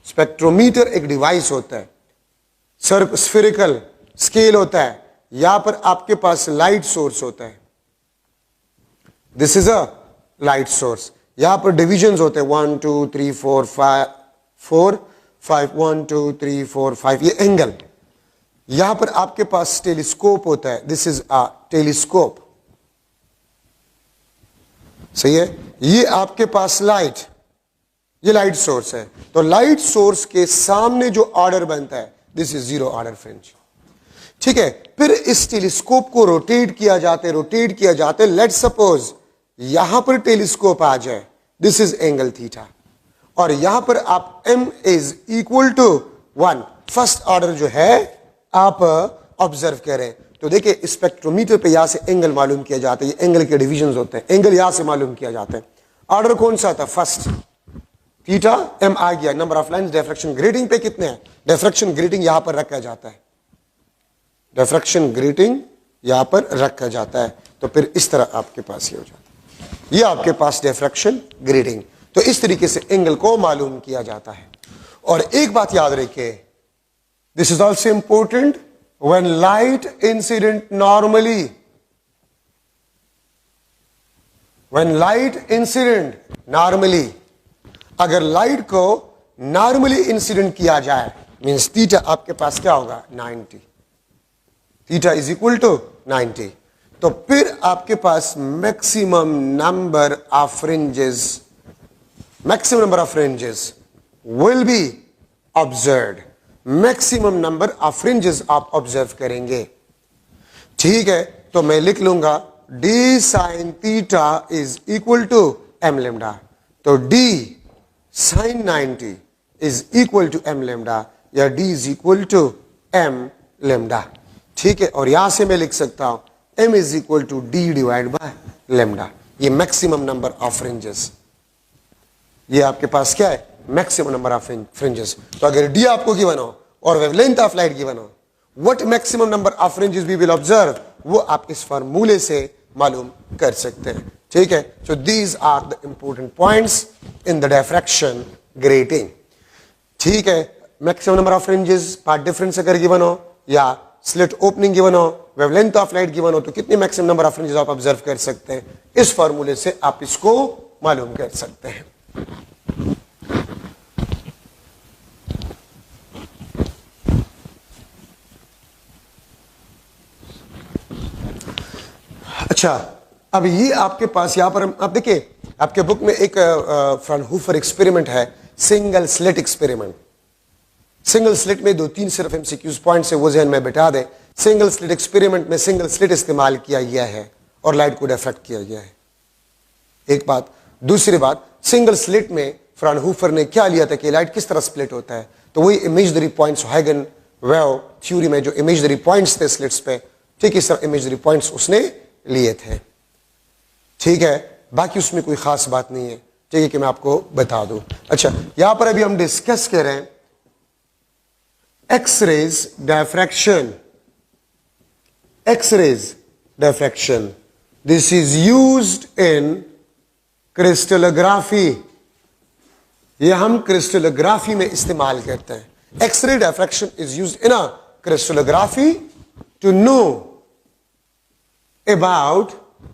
स्पेक्ट्रोमीटर एक डिवाइस होता है, स्फेरिकल स्केल होता है, यहां पर आपके पास लाइट सोर्स होता है, this is a light source. यहां पर डिविजन होते हैं 1 2 3 4 5 1 2 3 4 5, ये एंगल। यहां पर आपके पास टेलीस्कोप होता है, दिस इज अ टेलीस्कोप, सही है। ये आपके पास लाइट, ये लाइट सोर्स है, तो लाइट सोर्स के सामने जो ऑर्डर बनता है this is zero order fringe. ठीक है, फिर इस टेलीस्कोप को रोटेट किया जाते, लेट सपोज यहां पर टेलीस्कोप आ जाए, दिस इज एंगल थीटा, और यहां पर आप m is equal to 1 first order जो है आप ऑब्जर्व करें। तो देखिए स्पेक्ट्रोमीटर पे यहां से एंगल मालूम किया जाता है, ये एंगल के डिविजन होते हैं, एंगल यहां से मालूम किया जाता है। ऑर्डर कौन सा था? फर्स्ट थीटा, m आ गया, number of lines diffraction grating पे कितने हैं? डिफ्रैक्शन ग्रेटिंग यहां पर रखा जाता है, डिफ्रैक्शन ग्रेटिंग यहां पर रखा जाता है, तो फिर इस तरह आपके पास ये हो जाता है, ये आपके पास डिफ्रैक्शन ग्रेटिंग। तो इस तरीके से एंगल को मालूम किया जाता है। और एक बात याद रखिए, this is also important, when light incident normally, when light incident normally, अगर लाइट को नॉर्मली इंसिडेंट किया जाए मींस थीटा आपके पास क्या होगा? 90, थीटा इज इक्वल टू 90, तो फिर आपके पास maximum number of fringes, maximum number of fringes will be observed, maximum number of fringes आप ऑब्जर्व करेंगे। ठीक है, तो मैं लिख लूंगा d sin theta is equal to m lambda, तो d sin 90 is equal to m lambda या d is equal to m lambda। ठीक है, और यहां से मैं लिख सकता हूं m is equal to d divided by lambda, ये मैक्सिमम नंबर ऑफ फ्रिंजेस, ये आपके पास क्या है? Maximum number of fringes. तो अगर डी आपको गिवन हो और वेवलेंथ ऑफ लाइट गिवन हो, what maximum number of fringes we will observe, वो आप इस फार्मूले से मालूम कर सकते हैं। ठीक है, so these are the important points in the diffraction grating. ठीक है, maximum number of fringes, path difference अगर गिवन हो या स्लिट ओपनिंग गिवन हो, वेवलेंथ ऑफ लाइट गिवन हो, तो कितने मैक्सिमम नंबर ऑफ फ्रिंजेस आप ऑब्जर्व कर सकते हैं, इस फार्मूले से आप इसको मालूम कर सकते हैं। अच्छा, अब ये आपके पास यहां पर आप देखिए, आपके बुक में एक फ्राउनहोफर एक्सपेरिमेंट है, single slit experiment. Single slit में 2-3 सिर्फ एमसीक्यूज पॉइंट्स है, वो जहन में बैठा दे। सिंगल स्लिट एक्सपेरिमेंट में सिंगल स्लिट इस्तेमाल किया गया है और लाइट को डिफ्रैक्ट किया गया है, एक बात। दूसरी बात, सिंगल स्लिट में फ्राउनहोफर ने क्या लिया था कि लाइट किस तरह स्प्लिट होता है, तो वही इमेजनरी पॉइंट्स, हाइगन वेव थ्योरी में जो इमेजनरी पॉइंट्स थे स्लिट्स पे, ठीक इस तरह इमेजनरी पॉइंट्स उसने लिए थे। ठीक है, बाकी उसमें कोई खास बात नहीं है, ठीक है, कि मैं आपको बता दूं। अच्छा, यहां पर अभी हम डिस्कस कर रहे हैं X-rays diffraction. X-rays diffraction, this is used in crystallography, ये हम क्रिस्टलोग्राफी में इस्तेमाल करते हैं। X-ray diffraction is used in a crystallography to know about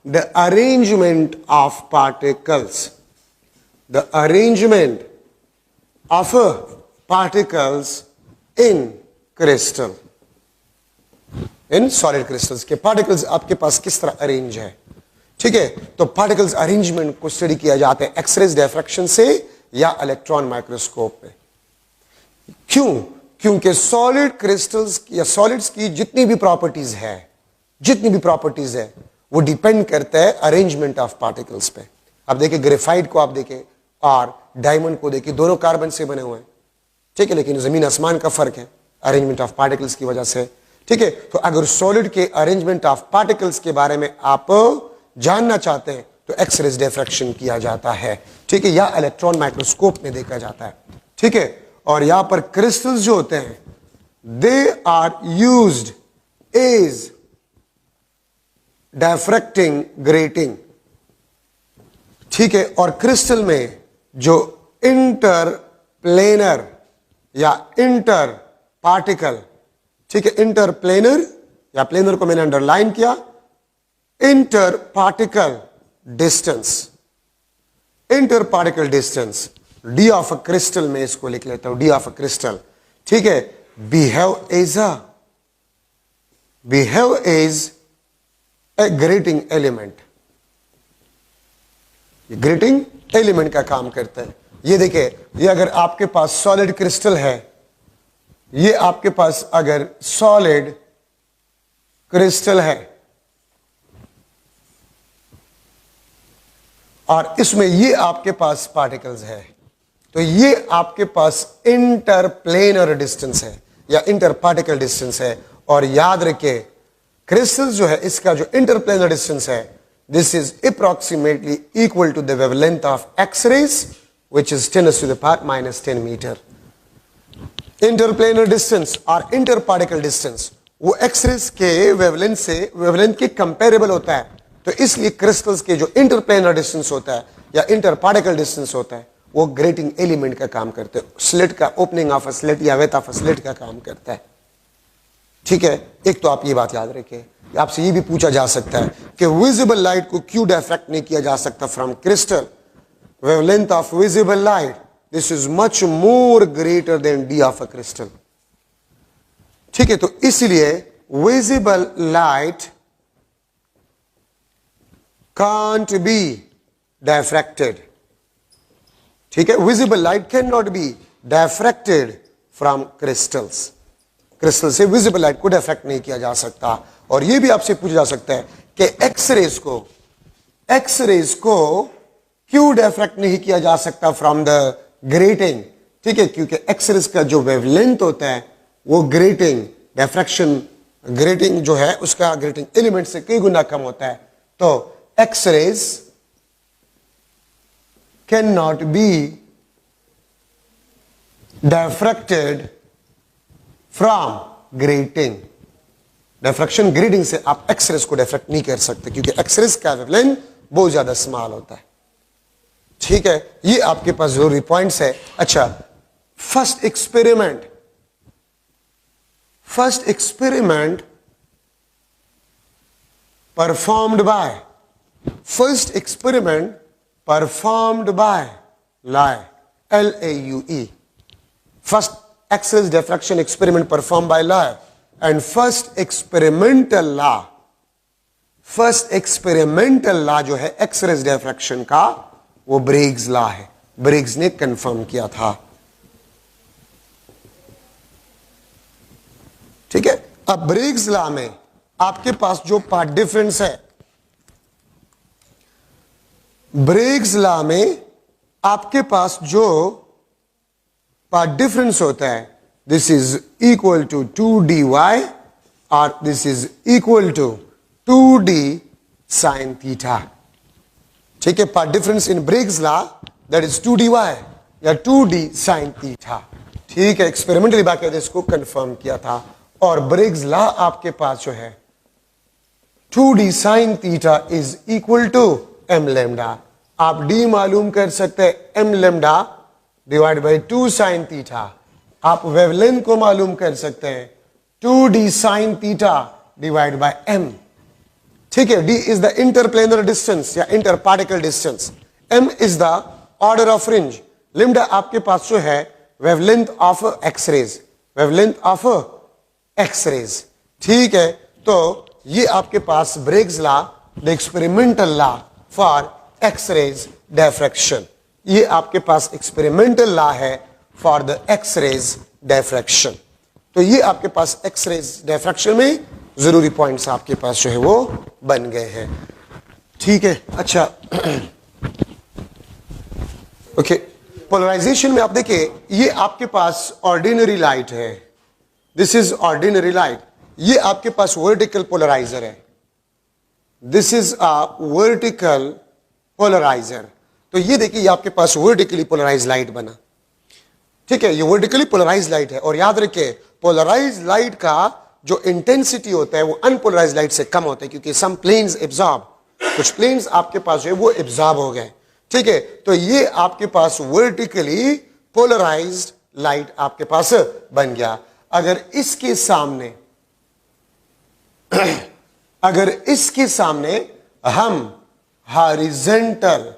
the arrangement of particles, the arrangement of particles in crystal, in solid crystals के particles आपके पास किस तरह अरेंज है। ठीक है, तो पार्टिकल्स अरेंजमेंट को स्टडी किया जाता है एक्स-रेज डिफ्रैक्शन से या इलेक्ट्रॉन माइक्रोस्कोप में। क्यों? क्योंकि सॉलिड क्रिस्टल्स या सॉलिड्स की जितनी भी प्रॉपर्टीज है, जितनी भी प्रॉपर्टीज है, वो डिपेंड करता है अरेंजमेंट ऑफ पार्टिकल्स पे। आप देखिए ग्रेफाइट को आप देखें और डायमंड को देखिए, दोनों कार्बन से बने हुए हैं, ठीक है, लेकिन जमीन आसमान का फर्क है अरेंजमेंट ऑफ पार्टिकल्स की वजह से। ठीक है, तो अगर सॉलिड के अरेंजमेंट ऑफ पार्टिकल्स के बारे में आप जानना चाहते हैं तो एक्स-रेज डिफ्रैक्शन किया जाता है, ठीक है, या इलेक्ट्रॉन माइक्रोस्कोप में देखा जाता है। ठीक है, और यहां पर क्रिस्टल्स जो होते हैं they are used as diffracting grating. ठीक है, और क्रिस्टल में जो इंटर प्लेनर या इंटर पार्टिकल, ठीक है, इंटर प्लेनर या प्लेनर को मैंने अंडरलाइन किया, inter particle distance, inter particle distance D of a crystal में इसको लिख लेता हूं, डी ऑफ अ क्रिस्टल। ठीक है, behave as a grating element, grating element का काम करता है। ये देखिए, ये अगर आपके पास सॉलिड क्रिस्टल है, ये आपके पास अगर सॉलिड क्रिस्टल है और इसमें ये आपके पास पार्टिकल्स है, तो ये आपके पास इंटरप्लेनर डिस्टेंस है या इंटर पार्टिकल डिस्टेंस है। और याद रखिए, क्रिस्टल्स जो है इसका जो इंटरप्लेनर डिस्टेंस है, this is approximately equal to the wavelength of X rays which is 10⁻⁻10 metre. Interplanar distance और इंटर पार्टिकल डिस्टेंस वो एक्सरेज के वेवलेंथ के कंपेरेबल होता है। तो इसलिए क्रिस्टल्स के जो इंटरप्लेनर डिस्टेंस होता है या इंटर पार्टिकल डिस्टेंस होता है, वो ग्रेटिंग एलिमेंट का काम करते हैं, स्लिट का, ओपनिंग ऑफ अ स्लिट या वेथ ऑफ अ स्लिट का काम करता है। ठीक है, एक तो आप ये बात याद रखिए। आपसे ये भी पूछा जा सकता है कि विजिबल लाइट को क्यों डिफ्रैक्ट नहीं किया जा सकता from crystal? Wavelength of visible light, this is much more greater than d of a crystal। ठीक है, तो इसलिए visible light can't be diffracted। ठीक है, visible light cannot be diffracted from crystals। Crystal से विजिबल लाइट को diffract नहीं किया जा सकता। और यह भी आपसे पूछा जा सकता है कि एक्सरेज को क्यों डिफ्रैक्ट नहीं किया जा सकता फ्रॉम द ग्रेटिंग? ठीक है, क्योंकि एक्सरेज का जो वेवलेंथ होता है वो ग्रेटिंग डिफ्रैक्शन, ग्रेटिंग जो है उसका ग्रेटिंग एलिमेंट से कई गुना कम होता है। तो X-rays can not be diffracted from grating. Diffraction grating से आप एक्सरेज को डिफ्रैक्ट नहीं कर सकते, क्योंकि एक्सरेज का वेवलेंथ बहुत ज्यादा स्मॉल होता है। ठीक है, ये आपके पास जरूरी पॉइंट्स है। अच्छा, first experiment performed by Laue, LAUE, first X-rays diffraction experiment perform by Laue. And first experimental law जो है एक्सरेज डिफ्रैक्शन का, वो ब्रिग्स लॉ है। ब्रिग्स ने कंफर्म किया था। ठीक है, अब ब्रिग्स लॉ में आपके पास जो पार्ट डिफरेंस है, ब्रिग्स लॉ में आपके पास जो पार्ट डिफरेंस होता है, this is equal to 2dy और this is equal to 2d sin theta. ठीक है, path difference in Bragg's law that is 2dy या 2d sin थीटा। ठीक है, एक्सपेरिमेंटली बाकायदा इसको कंफर्म किया था। और ब्रिग्स लॉ आपके पास जो है 2d sin theta is equal to m lambda. आप d मालूम कर सकते हैं m lambda divide by 2 sin theta. आप वेवलेंथ को मालूम कर सकते हैं 2d sin theta divide by m। ठीक है, d is the interplanar distance या inter particle distance, m is the order of range, lambda आपके पास जो है वेवलेंथ ऑफ एक्सरेज, ठीक है, तो ये आपके पास Bragg's law, the experimental law for x-rays diffraction. ये आपके पास एक्सपेरिमेंटल लॉ है फॉर द एक्सरेज डिफ्रैक्शन। तो ये आपके पास एक्सरेज डिफ्रैक्शन में जरूरी पॉइंट्स आपके पास जो है वो बन गए हैं। ठीक है, अच्छा ओके, पोलराइजेशन में आप देखिए, ये आपके पास ऑर्डिनरी लाइट है, दिस इज ऑर्डिनरी लाइट। ये आपके पास वर्टिकल पोलराइजर है, this is a vertical polarizer. तो ये देखिए, ये आपके पास वर्टिकली पोलराइज लाइट बना। ठीक है, ये वर्टिकली पोलराइज लाइट है। और याद रखिए, पोलराइज लाइट का जो इंटेंसिटी होता है वो अनपोलराइज लाइट से कम होता है, क्योंकि सम प्लेन्स एब्जॉर्ब, कुछ प्लेन्स आपके पास जो है वो एब्जॉर्ब हो गए। ठीक है, तो ये आपके पास वर्टिकली पोलराइज्ड लाइट आपके पास बन गया। अगर इसके सामने हम हॉरिजॉन्टल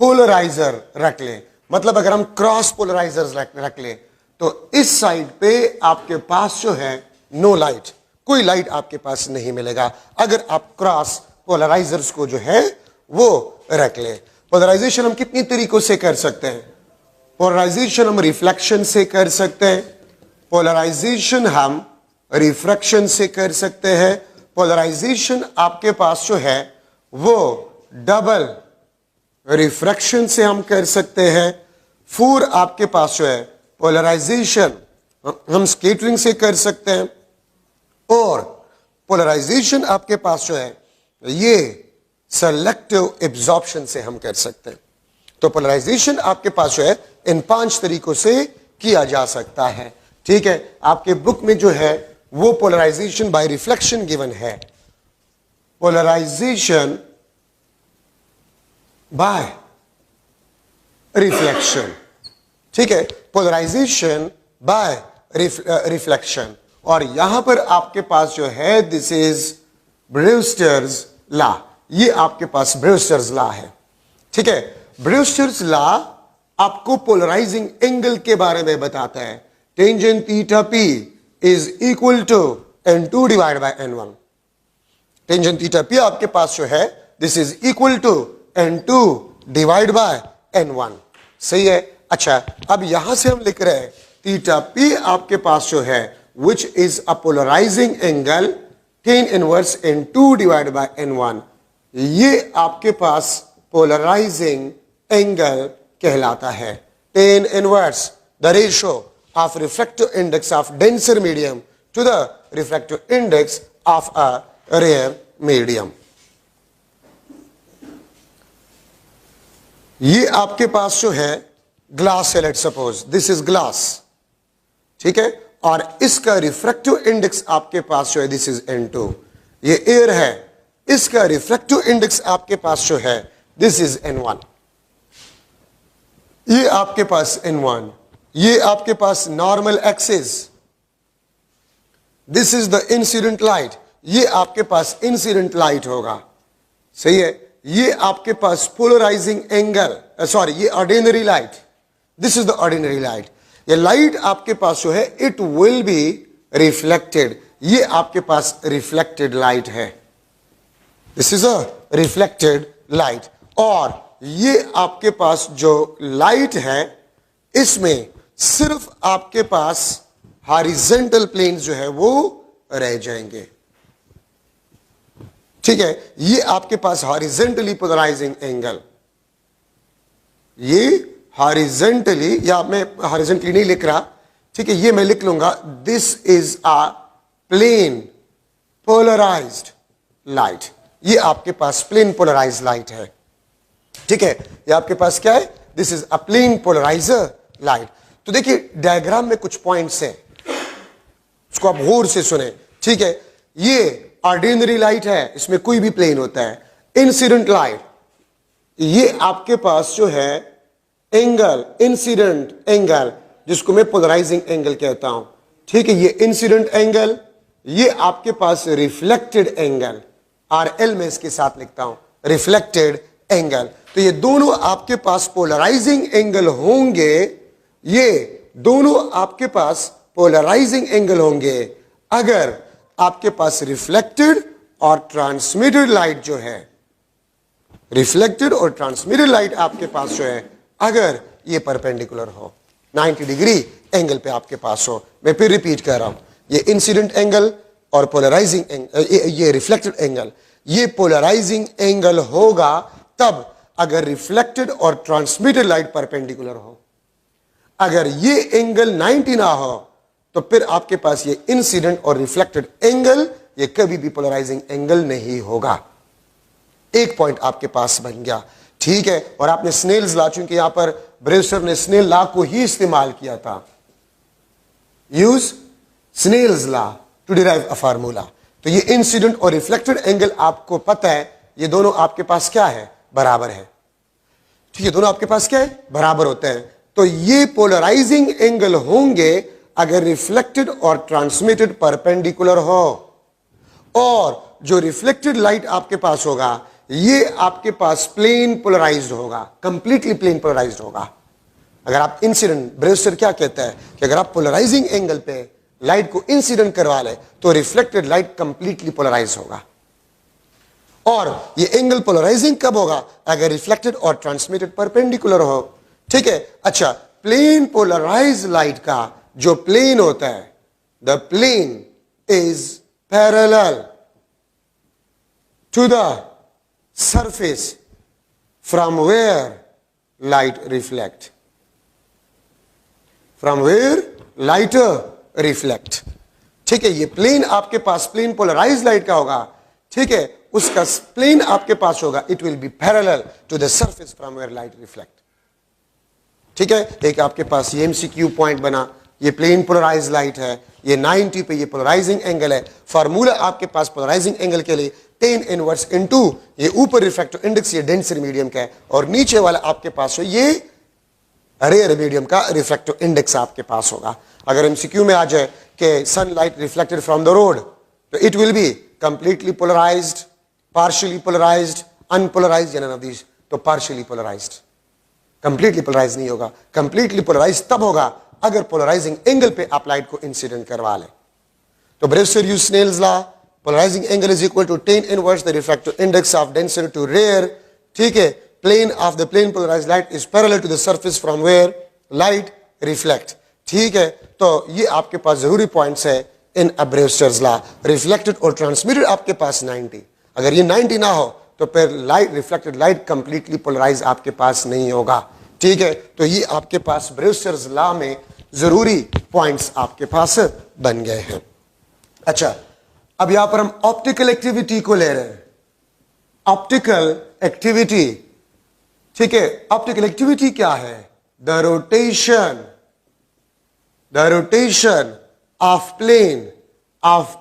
पोलराइजर रख ले, मतलब अगर हम क्रॉस पोलराइजर्स रख ले, तो इस साइड पे आपके पास जो है नो लाइट, कोई लाइट आपके पास नहीं मिलेगा अगर आप क्रॉस पोलराइजर्स को जो है वो रख ले। पोलराइजेशन हम कितनी तरीकों से कर सकते हैं? पोलराइजेशन हम रिफ्लेक्शन से कर सकते हैं, पोलराइजेशन हम रिफ्रैक्शन से कर सकते हैं, पोलराइजेशन आपके पास जो है वो डबल रिफ्रैक्शन से हम कर सकते हैं, फोर आपके पास जो है पोलराइजेशन हम स्कैटरिंग से कर सकते हैं, और पोलराइजेशन आपके पास जो है ये सेलेक्टिव एब्जॉर्प्शन से हम कर सकते हैं। तो पोलराइजेशन आपके पास जो है इन 5 तरीकों से किया जा सकता है। ठीक है, आपके बुक में जो है वो पोलराइजेशन बाय रिफ्लेक्शन गिवन है, पोलराइजेशन बाय रिफ्लेक्शन। ठीक है, पोलराइजेशन बाय रिफ्लेक्शन, और यहां पर आपके पास जो है दिस इज ब्रूस्टर्स लॉ, ये आपके पास ब्रूस्टर्स लॉ है। ठीक है, ब्रूस्टर्स लॉ आपको पोलराइजिंग एंगल के बारे में बताता है, tangent theta p is equal to n2 divide by n1। Tangent theta p आपके पास जो है this is equal to n2 divide by n1। सही है। अच्छा, अब यहां से हम लिख रहे हैं थीटा p आपके पास जो है which is a polarizing angle tan inverse n2 divide by n1, ये आपके पास पोलराइजिंग एंगल कहलाता है। tan inverse the ratio of refractive index of denser medium to the refractive index of a rare medium। ये आपके पास जो है glass है, let suppose this is glass. ठीक है, और इसका रिफ्रैक्टिव इंडेक्स आपके पास जो है दिस इज n2, ये एयर है, इसका रिफ्रैक्टिव इंडेक्स आपके पास जो है दिस इज n1, ये आपके पास n1, ये आपके पास normal axis, this is the incident light, ये आपके पास इंसिडेंट लाइट होगा। सही है, ये आपके पास पोलराइजिंग एंगल, सॉरी ये ordinary light, this is the ordinary light. ये लाइट आपके पास जो है इट विल बी रिफ्लेक्टेड, ये आपके पास रिफ्लेक्टेड लाइट है, this is a reflected light. और ये आपके पास जो लाइट है इसमें सिर्फ आपके पास हॉरिजॉन्टल प्लेन्स जो है वो रह जाएंगे। ठीक है, ये आपके पास हॉरिजॉन्टली पोलराइजिंग एंगल, ये हॉरिजॉन्टली, या मैं हॉरिजॉन्टली नहीं लिख रहा, ठीक है, ये मैं लिख लूंगा this is a plane polarized light, ये आपके पास प्लेन पोलराइज्ड लाइट है। ठीक है, ये आपके पास क्या है, this is a plane polarizer light. तो देखिए डायग्राम में कुछ पॉइंट्स हैं, उसको आप गौर से सुने। ठीक है, ये ऑर्डिनरी लाइट है, इसमें कोई भी प्लेन होता है। इंसिडेंट लाइट, ये आपके पास जो है एंगल, इंसिडेंट एंगल, जिसको मैं पोलराइजिंग एंगल कहता हूं। ठीक है, ये इंसिडेंट एंगल, ये आपके पास रिफ्लेक्टेड एंगल, RL में इसके साथ लिखता हूं रिफ्लेक्टेड एंगल। तो ये दोनों आपके पास पोलराइजिंग एंगल होंगे, ये दोनों आपके पास पोलराइजिंग एंगल होंगे अगर आपके पास रिफ्लेक्टेड और ट्रांसमिटेड लाइट जो है, रिफ्लेक्टेड और ट्रांसमिटेड लाइट आपके पास जो है अगर ये परपेंडिकुलर हो, 90 डिग्री एंगल पे आपके पास हो। मैं फिर रिपीट कर रहा हूं, ये इंसिडेंट एंगल और पोलराइजिंग एंगल, ये रिफ्लेक्टेड एंगल, ये पोलराइजिंग एंगल होगा तब अगर रिफ्लेक्टेड और ट्रांसमिटेड लाइट परपेंडिकुलर हो। अगर ये एंगल 90 ना हो तो फिर आपके पास ये इंसिडेंट और रिफ्लेक्टेड एंगल ये कभी भी पोलराइजिंग एंगल नहीं होगा। एक पॉइंट आपके पास बन गया। ठीक है, और आपने स्नेल्स लॉ, चूंकि यहां पर ब्रेवस्टर ने स्नेल लॉ को ही इस्तेमाल किया था, use Snell's law to derive a formula. तो ये इंसिडेंट और रिफ्लेक्टेड एंगल आपको पता है, ये दोनों आपके पास क्या है, बराबर है। ठीक है, दोनों आपके पास क्या है, बराबर होते हैं। तो ये पोलराइजिंग एंगल होंगे अगर रिफ्लेक्टेड और ट्रांसमिटेड परपेंडिकुलर हो, और जो रिफ्लेक्टेड लाइट आपके पास होगा ये आपके पास प्लेन पोलराइज्ड होगा, कंप्लीटली प्लेन पोलराइज्ड होगा। अगर आप इंसिडेंट, ब्रेवस्टर क्या कहता है कि अगर आप पोलराइजिंग एंगल पे लाइट को इंसिडेंट करवा ले तो रिफ्लेक्टेड लाइट कंप्लीटली पोलराइज होगा। और ये एंगल पोलराइजिंग कब होगा, अगर रिफ्लेक्टेड और ट्रांसमिटेड परपेंडिकुलर हो। ठीक है, अच्छा, प्लेन पोलराइज लाइट का जो प्लेन होता है, the plane is parallel to the surface from where light reflect, from where light reflect. ठीक है, ये प्लेन आपके पास प्लेन पोलराइज लाइट का होगा, ठीक है, उसका प्लेन आपके पास होगा, it will be parallel to the surface from where light reflect. ठीक है, एक आपके पास ये एमसीक्यू पॉइंट बना, ये प्लेन पोलराइज लाइट है, ये 90 पे ये पोलराइजिंग एंगल है। फार्मूला आपके पास पोलराइजिंग एंगल के लिए tan इनवर्स इनटू ये ऊपर रिफ्रैक्टिव इंडेक्स ये डेंसर मीडियम का है, और नीचे वाला आपके पास हो ये रेयर मीडियम का रिफ्रैक्टिव इंडेक्स आपके पास होगा। अगर एमसीक्यू में आ जाए कि sunlight reflected from the road, तो it will be completely polarised, partially polarised, unpolarised या नन ऑफ दीज, तो पार्शियली पोलराइज्ड। कंप्लीटली पोलराइज नहीं होगा। कंप्लीटली पोलराइज तब होगा अगर पोलराइजिंग एंगल पे आप लाइट को इंसिडेंट करवा लें। तो Brewster used Snell's law, polarising angle is equal to tan inverse the refractive index of density to rare. ठीक है, plane of the plane polarized light is parallel to the surface from where light reflect। ठीक है, तो ये आपके पास जरूरी points है इन ब्रेवस्टर्स law. Reflected और ट्रांसमिटेड आपके पास 90, अगर ये 90 ना हो तो फिर light reflected light completely polarize आपके पास नहीं होगा। ठीक है, तो ये आपके पास ब्रेवस्टर्स लॉ में जरूरी पॉइंट्स आपके पास बन गए हैं। अच्छा, अब यहां पर हम ऑप्टिकल एक्टिविटी को ले रहे हैं। ऑप्टिकल एक्टिविटी, ठीक है, ऑप्टिकल एक्टिविटी क्या है? The rotation of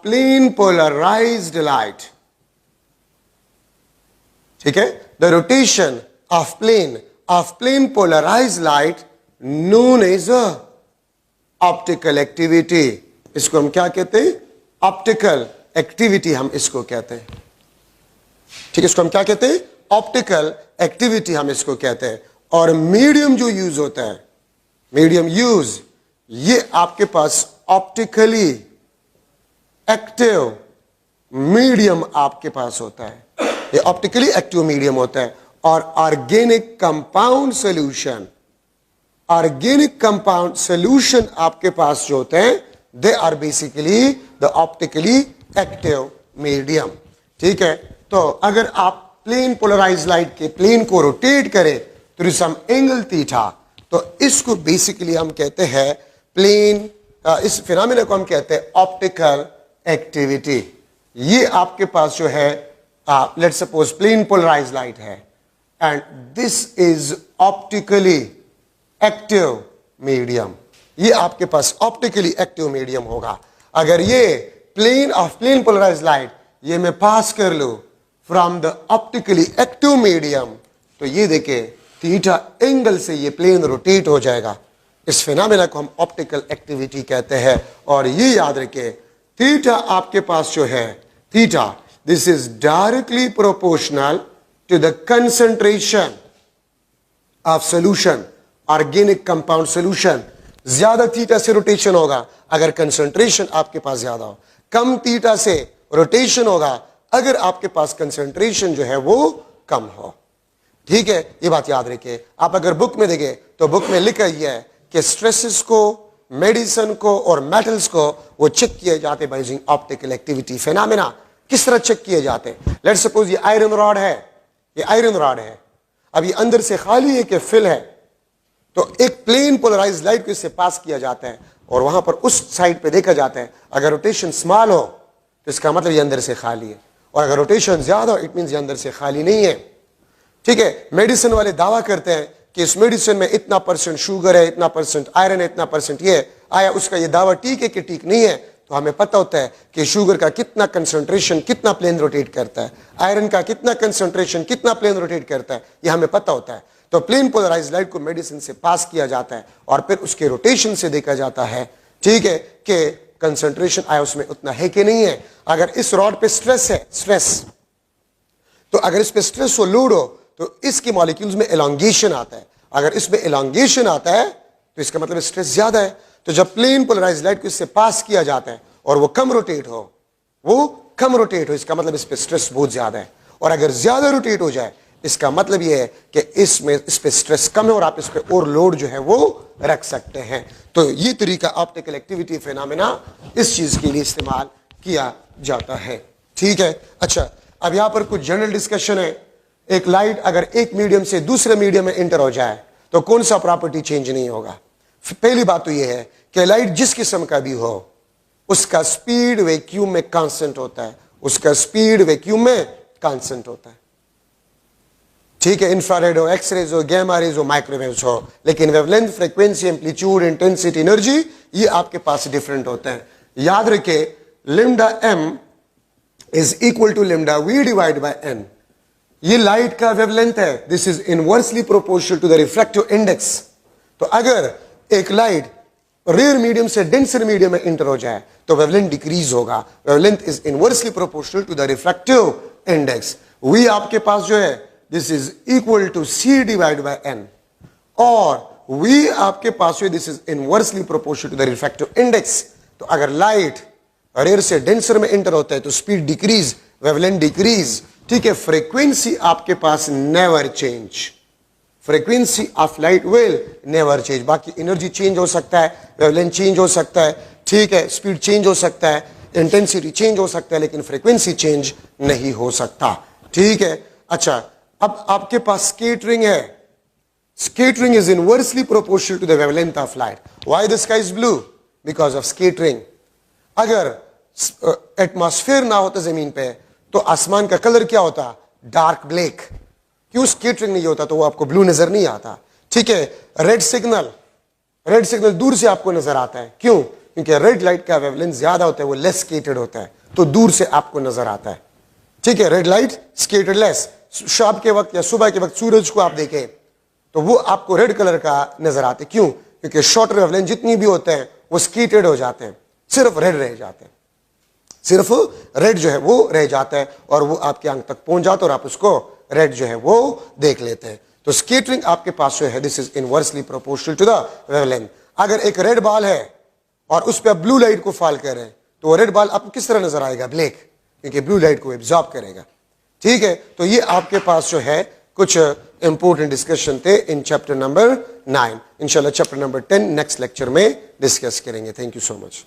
plane polarized light. ठीक है, the rotation of plane polarized light known as optical activity. इसको हम क्या कहते हैं? ऑप्टिकल एक्टिविटी हम इसको कहते हैं। ठीक है, इसको हम क्या कहते हैं? ऑप्टिकल एक्टिविटी हम इसको कहते हैं। और मीडियम जो यूज होता है, मीडियम यूज, ये आपके पास ऑप्टिकली एक्टिव मीडियम आपके पास होता है, ये ऑप्टिकली एक्टिव मीडियम होता है। और ऑर्गेनिक कंपाउंड सॉल्यूशन आपके पास जो होते हैं, they are basically the optically active medium. ठीक है, तो अगर आप प्लेन पोलराइज लाइट के प्लेन को रोटेट करें तो सम एंगल थीटा, तो इसको बेसिकली हम कहते हैं प्लेन, इस फिनोमेना को हम कहते हैं ऑप्टिकल एक्टिविटी। ये आपके पास जो है, let's suppose plane polarise light है and this is optically active medium, ये आपके पास ऑप्टिकली एक्टिव मीडियम होगा। अगर ये प्लेन पोलराइज लाइट ये मैं पास कर लूं from the optically active medium, तो ये देखे थीटा एंगल से ये प्लेन रोटेट हो जाएगा। इस फिनोमेना को हम ऑप्टिकल एक्टिविटी कहते हैं। और ये याद रखे, थीटा आपके पास जो है, theta this is directly proportional to the concentration of solution, organic compound solution. ज्यादा थीटा से रोटेशन होगा अगर कंसंट्रेशन आपके पास ज्यादा हो, कम थीटा से रोटेशन होगा अगर आपके पास कंसंट्रेशन जो है वो कम हो। ठीक है, ये बात याद रखिए। आप अगर बुक में देखें तो बुक में लिखा ही है कि स्ट्रेसेस को, मेडिसिन को और मेटल्स को वो चेक किए जाते by using optical activity phenomena. किस तरह चेक किए जाते? लेट्स सपोज ये आयरन रॉड है, ये आयरन रॉड है, अब ये अंदर से खाली है कि फिल है, तो एक प्लेन पोलराइज लाइट को इससे पास किया जाता है और वहां पर उस साइड पे देखा जाता है, अगर रोटेशन स्मॉल हो तो इसका मतलब ये अंदर से खाली है, और अगर रोटेशन ज्यादा हो इट मींस ये अंदर से खाली नहीं है। ठीक है, मेडिसिन वाले दावा करते हैं कि इस मेडिसिन में इतना परसेंट शुगर है, इतना परसेंट आयरन है, इतना परसेंट ये आया, उसका ये दावा ठीक है कि ठीक नहीं है। तो हमें पता होता है कि शुगर का कितना कंसंट्रेशन कितना प्लेन रोटेट करता है, आयरन का कितना कंसंट्रेशन कितना प्लेन रोटेट करता है, ये हमें पता होता है। तो प्लेन पोलराइज लाइट को मेडिसिन से पास किया जाता है और फिर उसके रोटेशन से देखा जाता है, ठीक है, कि कंसंट्रेशन आया उसमें उतना है कि नहीं है। अगर इस रॉड पे स्ट्रेस है, स्ट्रेस, तो अगर इस पे स्ट्रेस हो, लोड हो, तो इसके मॉलिक्यूल्स में एलोंगेशन आता है। अगर इसमें एलोंगेशन आता है तो इसका मतलब स्ट्रेस ज्यादा है। तो जब प्लेन पोलराइज लाइट को इससे पास किया जाता है और वो कम रोटेट हो, इसका मतलब इस पे स्ट्रेस बहुत ज्यादा है। और अगर ज्यादा रोटेट हो जाए इसका मतलब यह है कि इस पे स्ट्रेस कम है और आप इस पे और लोड जो है वो रख सकते हैं। तो ये तरीका ऑप्टिकल एक्टिविटी फिनोमेना इस चीज के लिए इस्तेमाल किया जाता है। ठीक है, अच्छा अब यहां पर कुछ जनरल डिस्कशन है। एक लाइट अगर एक मीडियम से दूसरे मीडियम में इंटर हो जाए तो कौन सा प्रॉपर्टी चेंज नहीं होगा? पहली बात तो यह है कि लाइट जिस किस्म का भी हो उसका स्पीड वैक्यूम में कांस्टेंट होता है, उसका स्पीड वैक्यूम में कांस्टेंट होता है। ठीक है, इंफ्रारेड हो, एक्सरेज हो, गैमा रेज हो, माइक्रोवेव्स हो, लेकिन wavelength, frequency, amplitude, intensity, energy ये आपके पास डिफरेंट होते हैं। याद रखे lambda m is equal to lambda v divide by n। ये लाइट का वेवलेंथ है, this is inversely proportional to the refractive index. तो अगर एक लाइट रेयर मीडियम से डेंसर मीडियम में इंटर हो जाए तो वेवलेंथ डिक्रीज होगा। Wavelength is inversely proportional to the refractive index. v आपके पास जो है this is equal to c divide by n, और v आपके पास जो है this is inversely proportional to the refractive index. तो अगर लाइट रेयर से डेंसर में इंटर होता है तो स्पीड डिक्रीज, वेवलेंथ डिक्रीज। ठीक है, फ्रीक्वेंसी आपके पास never change, frequency of light will never change. बाकी एनर्जी चेंज हो सकता है, वेवलेंथ चेंज हो सकता है, ठीक है, स्पीड चेंज हो सकता है, इंटेंसिटी चेंज हो सकता है, लेकिन फ्रीक्वेंसी चेंज नहीं हो सकता। ठीक है, अच्छा अब आपके पास स्कैटरिंग है। Scattering is inversely proportional to the wavelength of light. Why the sky is blue? Because of scattering. अगर एटमॉस्फेयर ना होता जमीन पे तो आसमान का कलर क्या होता? Dark black. क्यों? स्कैटरिंग नहीं होता तो वो आपको ब्लू नजर नहीं आता। ठीक है, रेड सिग्नल दूर से आपको नजर आता है। क्यों? क्योंकि रेड लाइट का वेवलेंथ ज्यादा होता है, वो लेस स्कैटर्ड होता है, तो दूर से आपको नजर आता है। ठीक है, रेड लाइट स्कैटर्ड लेस। शाम के वक्त या सुबह के वक्त सूरज को आप देखें तो वो आपको रेड कलर का नजर आते हैं। क्यों? क्योंकि शॉर्टर वेवलेंथ जितनी भी होते हैं वो स्कैटर्ड हो जाते हैं, सिर्फ रेड रह जाते हैं, सिर्फ रेड जो है वो रह जाता है और वो आपके आंख तक पहुंच जाता है और आप उसको रेड जो है वो देख लेते हैं। तो स्कैटरिंग आपके पास जो है this is inversely proportional to the wavelength. अगर एक रेड बॉल है और उस पर आप ब्लू लाइट को फॉल कर रहे हैं तो वो रेड बॉल आपको किस तरह नजर आएगा? ब्लैक, क्योंकि ब्लू लाइट को एब्जॉर्ब करेगा। ठीक है, तो ये आपके पास जो है कुछ इंपॉर्टेंट डिस्कशन थे इन चैप्टर नंबर 9। इंशाल्लाह चैप्टर नंबर 10 नेक्स्ट लेक्चर में डिस्कस करेंगे। Thank you so much.